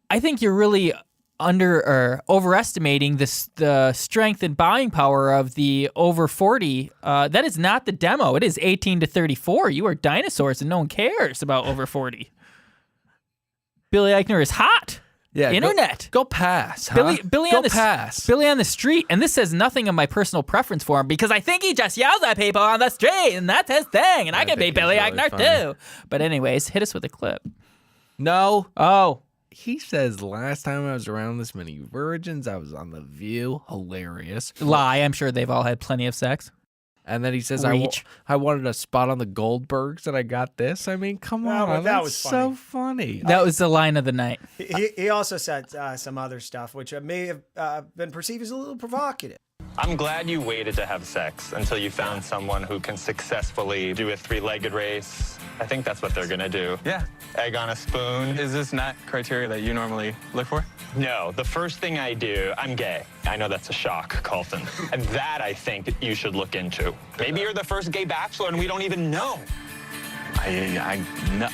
I think you're really overestimating the strength and buying power of the over 40. That is not the demo. It is 18 to 34. You are dinosaurs and no one cares about over 40. Billy Eichner is hot. Yeah, internet. Go pass. Huh? Billy go on the pass. Billy on the street, and this says nothing of my personal preference for him because I think he just yells at people on the street, and that's his thing. And I can be Billy Eichner too. But anyways, hit us with a clip. No. Oh. He says, last time I was around this many virgins, I was on The View. Hilarious. Lie. I'm sure they've all had plenty of sex. And then he says, Reach. I wanted a spot on the Goldbergs, and I got this. I mean, come on. that was so funny. That was the line of the night. He also said some other stuff, which may have been perceived as a little provocative. I'm glad you waited to have sex until you found someone who can successfully do a three-legged race. I think that's what they're gonna do. Yeah. Egg on a spoon. Is this not criteria that you normally look for? No, the first thing I do, I'm gay. I know that's a shock, Colton. And that I think you should look into. Maybe you're the first gay bachelor and we don't even know. I no.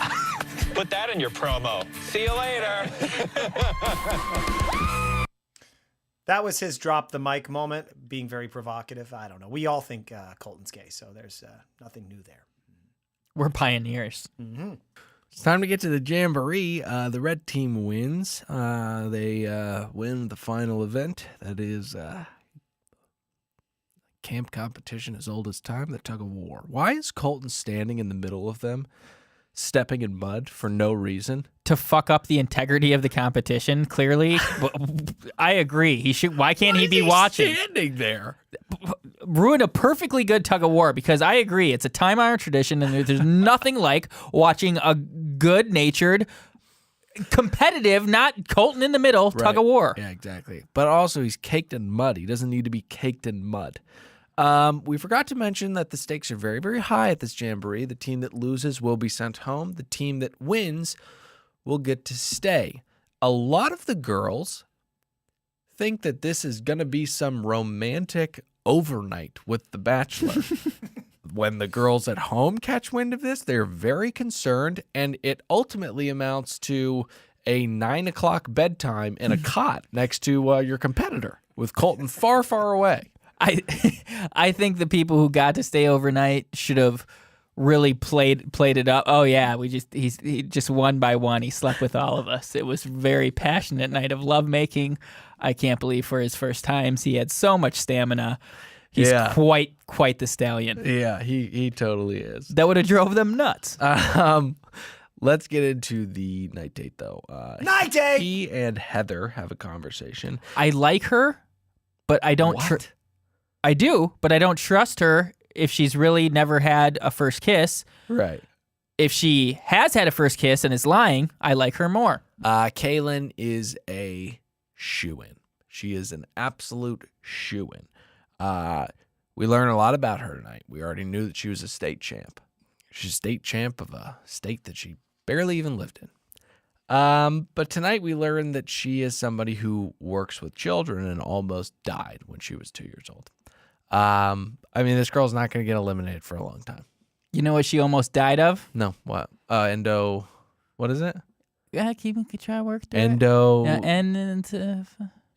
Put that in your promo. See you later. That was his drop the mic moment, being very provocative. I don't know. We all think Colton's gay, so there's nothing new there. We're pioneers. Mm-hmm. It's time to get to the jamboree. The red team wins. They win the final event. That is camp competition as old as time, the tug-of-war. Why is Colton standing in the middle of them, stepping in mud for no reason? To fuck up the integrity of the competition, clearly. I agree. He should. Why can't he be watching? Standing there. Ruin a perfectly good tug-of-war because I agree. It's a time-honored tradition, and there's nothing like watching a good-natured, competitive, not Colton in the middle, tug-of-war. Yeah, exactly. But also, he's caked in mud. He doesn't need to be caked in mud. We forgot to mention that the stakes are very, very high at this jamboree. The team that loses will be sent home. The team that wins will get to stay. A lot of the girls think that this is going to be some romantic overnight with The Bachelor. When the girls at home catch wind of this, they're very concerned, and it ultimately amounts to a 9 o'clock bedtime in a cot next to your competitor with Colton far, far away. I think the people who got to stay overnight should have really played it up. Oh yeah, he just one by one he slept with all of us. It was a very passionate night of lovemaking. I can't believe for his first times he had so much stamina. He's quite the stallion. Yeah, he totally is. That would have drove them nuts. Let's get into the night date though. Night date. He and Heather have a conversation. I like her, but I don't. I do, but I don't trust her if she's really never had a first kiss. Right. If she has had a first kiss and is lying, I like her more. Kaylin is a shoo-in. She is an absolute shoo-in. We learn a lot about her tonight. We already knew that she was a state champ. She's a state champ of a state that she barely even lived in. But tonight we learned that she is somebody who works with children and almost died when she was 2 years old. I mean, this girl's not going to get eliminated for a long time. You know what she almost died of? No, what? What is it? Yeah, keep try work. Endo.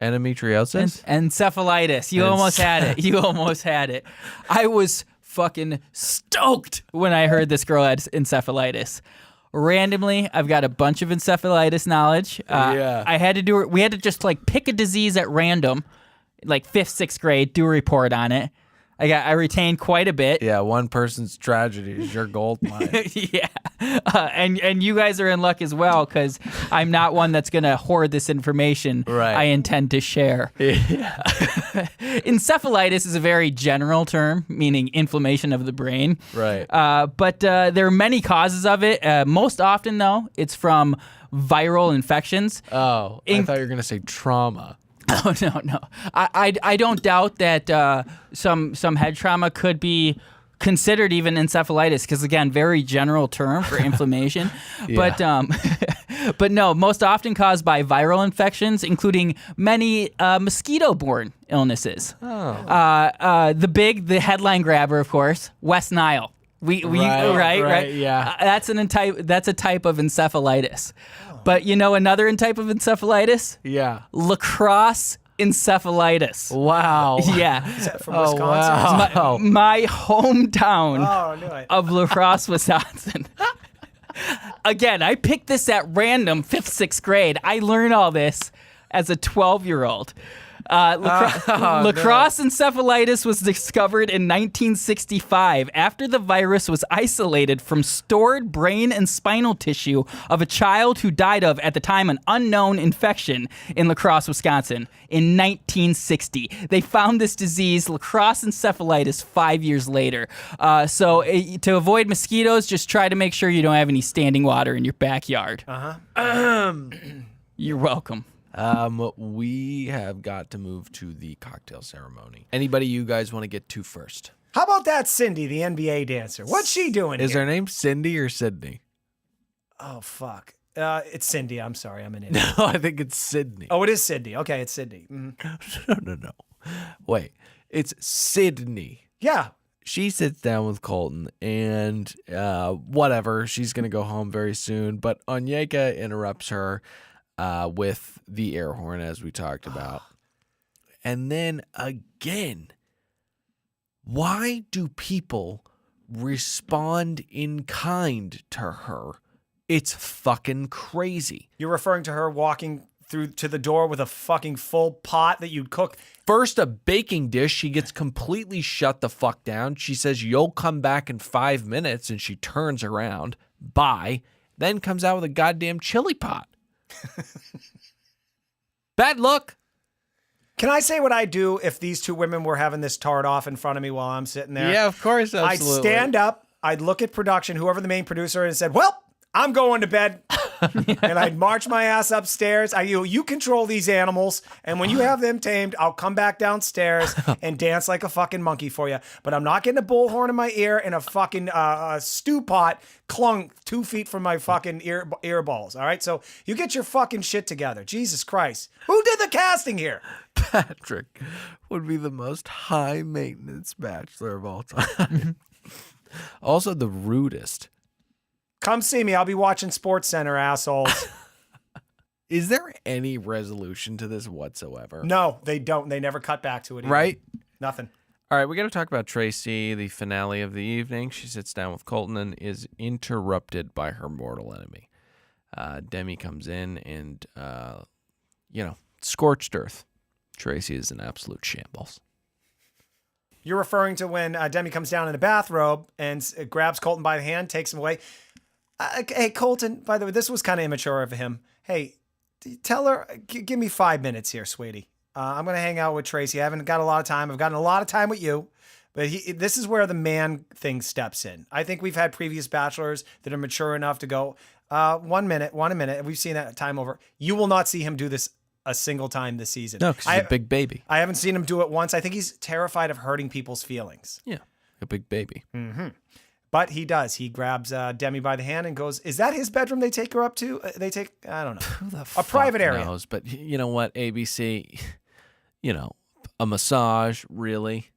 Endometriosis? Encephalitis. You almost had it. You almost had it. I was fucking stoked when I heard this girl had encephalitis. Randomly, I've got a bunch of encephalitis knowledge. Yeah. I had to do it. We had to just like pick a disease at random, like 5th, 6th grade, do a report on it. I retained quite a bit. Yeah, one person's tragedy is your gold mine. Yeah. And you guys are in luck as well because I'm not one that's going to hoard this information. Right. I intend to share. Yeah. Encephalitis is a very general term, meaning inflammation of the brain. Right. But there are many causes of it. Most often, though, it's from viral infections. Oh, I thought you were going to say trauma. Oh, no. I don't doubt that some head trauma could be considered even encephalitis because, again, very general term for inflammation. Yeah. But no, most often caused by viral infections, including many mosquito-borne illnesses. Oh. The headline grabber, of course, West Nile. Right. Yeah. That's a type of encephalitis. But you know another type of encephalitis? Yeah. Lacrosse encephalitis. Wow. Yeah. Is that from Wisconsin? Wow. My hometown Oh, I knew it. of La Crosse, Wisconsin. Again, I picked this at random, 5th, 6th grade. I learned all this as a 12-year-old. Lacrosse encephalitis was discovered in 1965 after the virus was isolated from stored brain and spinal tissue of a child who died of, at the time, an unknown infection in La Crosse, Wisconsin in 1960. They found this disease, lacrosse encephalitis, 5 years later. So to avoid mosquitoes, just try to make sure you don't have any standing water in your backyard. You're welcome. We have got to move to the cocktail ceremony. Anybody you guys want to get to first? How about that Cindy, the NBA dancer? What's she doing Is here? her name Cindy or Sydney? Oh, fuck. It's Cindy. I'm sorry. I'm an idiot. No, I think it's Sydney. Oh, it is Cindy. Okay, it's Cindy. Mhm. No. Wait, it's Sydney. Yeah. She sits down with Colton and whatever. She's going to go home very soon. But Onyeka interrupts her with the air horn, as we talked about. And then again, why do people respond in kind to her? It's fucking crazy. You're referring to her walking through to the door with a fucking full pot that you'd cook. First, a baking dish. She gets completely shut the fuck down. She says, "You'll come back in 5 minutes." And she turns around. Bye. Then comes out with a goddamn chili pot. Bad look. Can I say what I'd do if these two women were having this tart off in front of me while I'm sitting there? Yeah, of course. Absolutely. I'd stand up. I'd look at production, whoever the main producer is, and said, "Well, I'm going to bed." And I'd march my ass upstairs. You control these animals, and when you have them tamed, I'll come back downstairs and dance like a fucking monkey for you. But I'm not getting a bullhorn in my ear and a fucking stew pot clung 2 feet from my fucking ear balls. All right, so you get your fucking shit together. Jesus Christ, who did the casting here? Patrick would be the most high maintenance bachelor of all time. Also, the rudest. Come see me. I'll be watching Sports Center, assholes. Is there any resolution to this whatsoever? No, they don't. They never cut back to it either. Right? Nothing. All right, we got to talk about Tracy, the finale of the evening. She sits down with Colton and is interrupted by her mortal enemy. Demi comes in and, scorched earth. Tracy is an absolute shambles. You're referring to when Demi comes down in a bathrobe and grabs Colton by the hand, takes him away. Hey, Colton, by the way, this was kind of immature of him. Hey, tell her, give me 5 minutes here, sweetie. I'm going to hang out with Tracy. I haven't got a lot of time. I've gotten a lot of time with you. But this is where the man thing steps in. I think we've had previous bachelors that are mature enough to go, 1 minute. We've seen that time over. You will not see him do this a single time this season. No, because he's a big baby. I haven't seen him do it once. I think he's terrified of hurting people's feelings. Yeah, a big baby. Mm-hmm. But he does. He grabs Demi by the hand and goes, is that his bedroom they take her up to? I don't know. A private area. Knows? But you know what, ABC, a massage, really?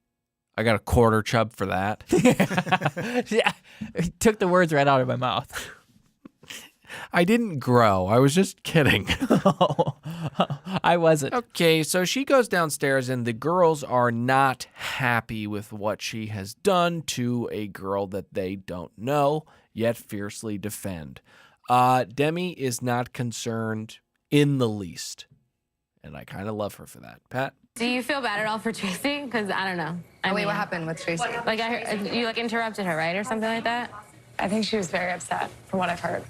I got a quarter chub for that. Yeah, he took the words right out of my mouth. I didn't grow. I was just kidding. I wasn't. Okay, so she goes downstairs, and the girls are not happy with what she has done to a girl that they don't know, yet fiercely defend. Demi is not concerned in the least, and I kind of love her for that. Pat? Do you feel bad at all for Tracy? Because I don't know. Wait, what happened with Tracy? Like, I heard you interrupted her, right, or something like that? I think she was very upset, from what I've heard.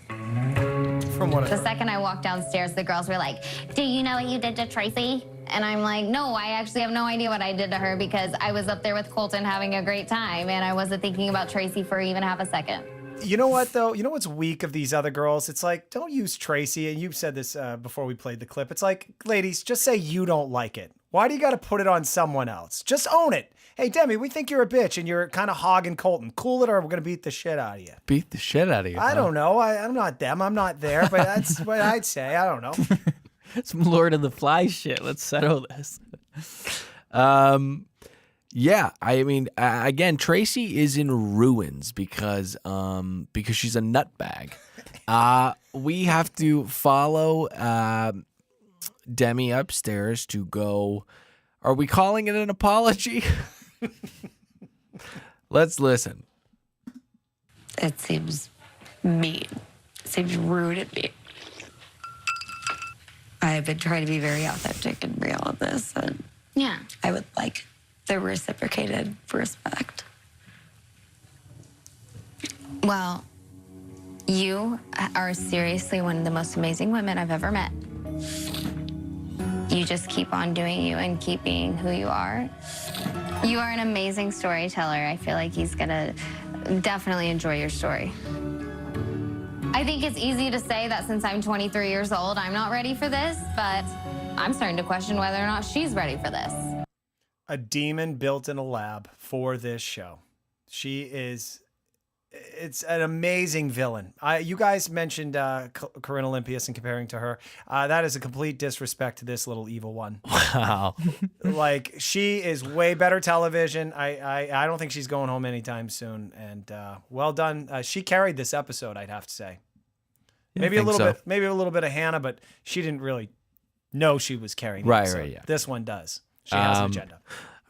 The second I walked downstairs, the girls were like, do you know what you did to Tracy? And I'm like, no, I actually have no idea what I did to her because I was up there with Colton having a great time and I wasn't thinking about Tracy for even half a second. You know what, though? You know what's weak of these other girls? It's like, don't use Tracy. And you've said this before we played the clip. It's like, ladies, just say you don't like it. Why do you got to put it on someone else? Just own it. Hey, Demi, we think you're a bitch and you're kind of hogging Colton. Cool it or we're going to beat the shit out of you. Beat the shit out of you. I don't know. I'm not them. I'm not there. But that's what I'd say. I don't know. Some Lord of the Flies shit. Let's settle this. Yeah, I mean, again, Tracy is in ruins because she's a nutbag. We have to follow Demi upstairs to go. Are we calling it an apology? Let's listen. It seems mean. It seems rude and mean. I have been trying to be very authentic and real in this, and Yeah. I would like the reciprocated respect. Well, you are seriously one of the most amazing women I've ever met. You just keep on doing you and keep being who you are. You are an amazing storyteller. I feel like he's gonna definitely enjoy your story. I think it's easy to say that since I'm 23 years old, I'm not ready for this, but I'm starting to question whether or not she's ready for this. A demon built in a lab for this show. It's an amazing villain. You guys mentioned Corinne Olympius and comparing to her. That is a complete disrespect to this little evil one. Wow. Like, she is way better television. I don't think she's going home anytime soon. And well done. She carried this episode, I'd have to say. Yeah, maybe a little bit of Hannah, but she didn't really know she was carrying the episode. Right, yeah. This one does. She has an agenda.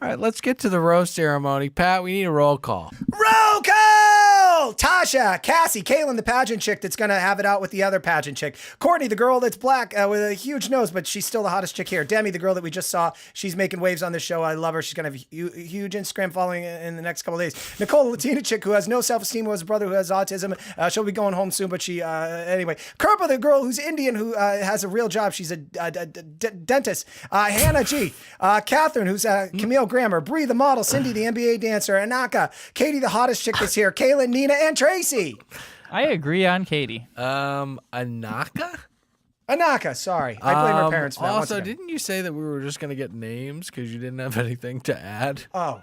All right, let's get to the roast ceremony. Pat, we need a roll call. Roll call! Tasha, Cassie, Kaylin, the pageant chick that's going to have it out with the other pageant chick. Courtney, the girl that's black with a huge nose, but she's still the hottest chick here. Demi, the girl that we just saw. She's making waves on this show. I love her. She's going to have a huge Instagram following in the next couple of days. Nicole, the Latina chick who has no self-esteem, who has a brother who has autism. She'll be going home soon, but she, anyway. Kerpa, the girl who's Indian who has a real job. She's a dentist. Hannah G. Catherine, who's Camille Grammer. Bree, the model. Cindy, the NBA dancer. Anaka. Katie, the hottest chick that's here. Kaylin, Nina, and Tracy. I agree on Katie. Anaka? Anaka, sorry. I blame her parents for that. Also, didn't you say that we were just going to get names because you didn't have anything to add? Oh.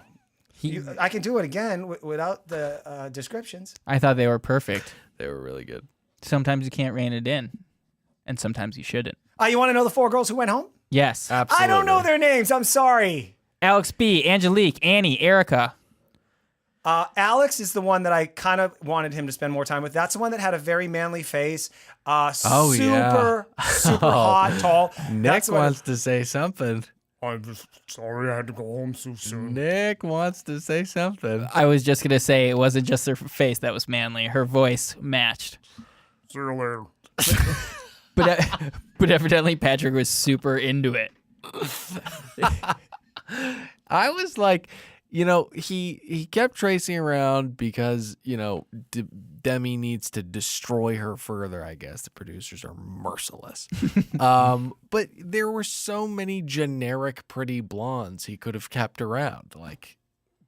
I can do it again without the descriptions. I thought they were perfect. They were really good. Sometimes you can't rein it in, and sometimes you shouldn't. You want to know the 4 girls who went home? Yes. Absolutely. I don't know their names. I'm sorry. Alex B., Angelique, Annie, Erica. Alex is the one that I kind of wanted him to spend more time with. That's the one that had a very manly face. Super hot, tall. Nick wants to say something. I'm just sorry I had to go home so soon. Nick wants to say something. I was just going to say it wasn't just her face that was manly. Her voice matched. See you later. But evidently Patrick was super into it. I was like, he kept Tracy around because, Demi needs to destroy her further, I guess. The producers are merciless. But there were so many generic pretty blondes he could have kept around. Like,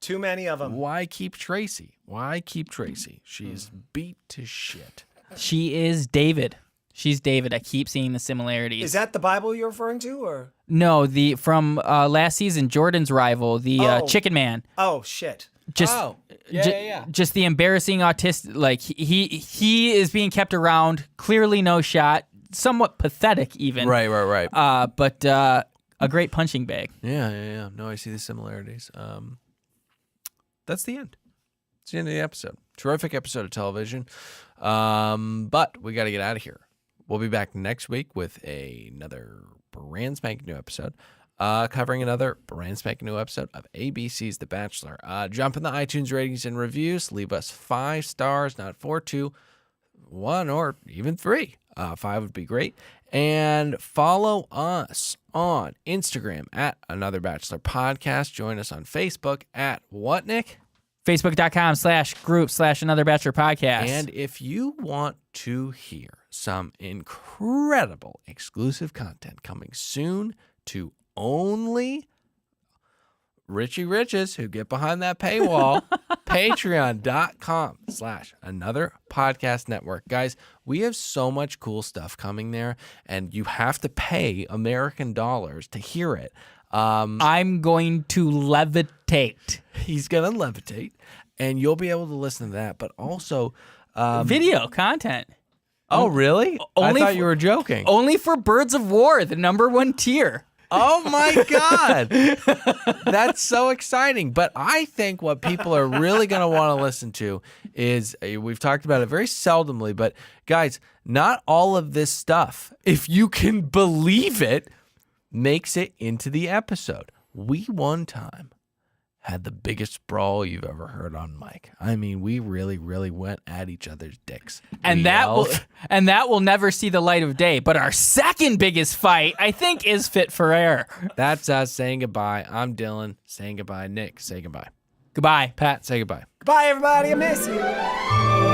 too many of them. Why keep Tracy? She's beat to shit. She is David. She's David. I keep seeing the similarities. Is that the Bible you're referring to, or? No, from last season, Jordan's rival, the Chicken Man. Oh, shit. Just the embarrassing autistic, like he is being kept around, clearly no shot, somewhat pathetic even. Right. But a great punching bag. Yeah. No, I see the similarities. That's the end. It's the end of the episode. Terrific episode of television. But we got to get out of here. We'll be back next week with another brand spanking new episode, covering another brand spanking new episode of ABC's The Bachelor. Jump in the iTunes ratings and reviews. Leave us 5 stars, not 4, 2, 1, or even 3. 5 would be great. And follow us on Instagram at Another Bachelor Podcast. Join us on Facebook at what, Nick? Facebook.com/group/Another Bachelor Podcast. And if you want to hear some incredible exclusive content coming soon to only Richie Riches who get behind that paywall, patreon.com/Another Podcast Network. Guys, we have so much cool stuff coming there, and you have to pay American dollars to hear it. I'm going to levitate. He's going to levitate, and you'll be able to listen to that, but also Video content. Oh, really? I thought you were joking. Only for Birds of War, the #1 tier. Oh my God. That's so exciting. But I think what people are really going to want to listen to is, we've talked about it very seldomly, but guys, not all of this stuff, if you can believe it, makes it into the episode. We one time had the biggest brawl you've ever heard on mic. I mean, we really, really went at each other's dicks. And that will never see the light of day. But our second biggest fight, I think, is fit for air. That's us saying goodbye. I'm Dylan saying goodbye. Nick, say goodbye. Goodbye. Pat, say goodbye. Goodbye, everybody. I miss you.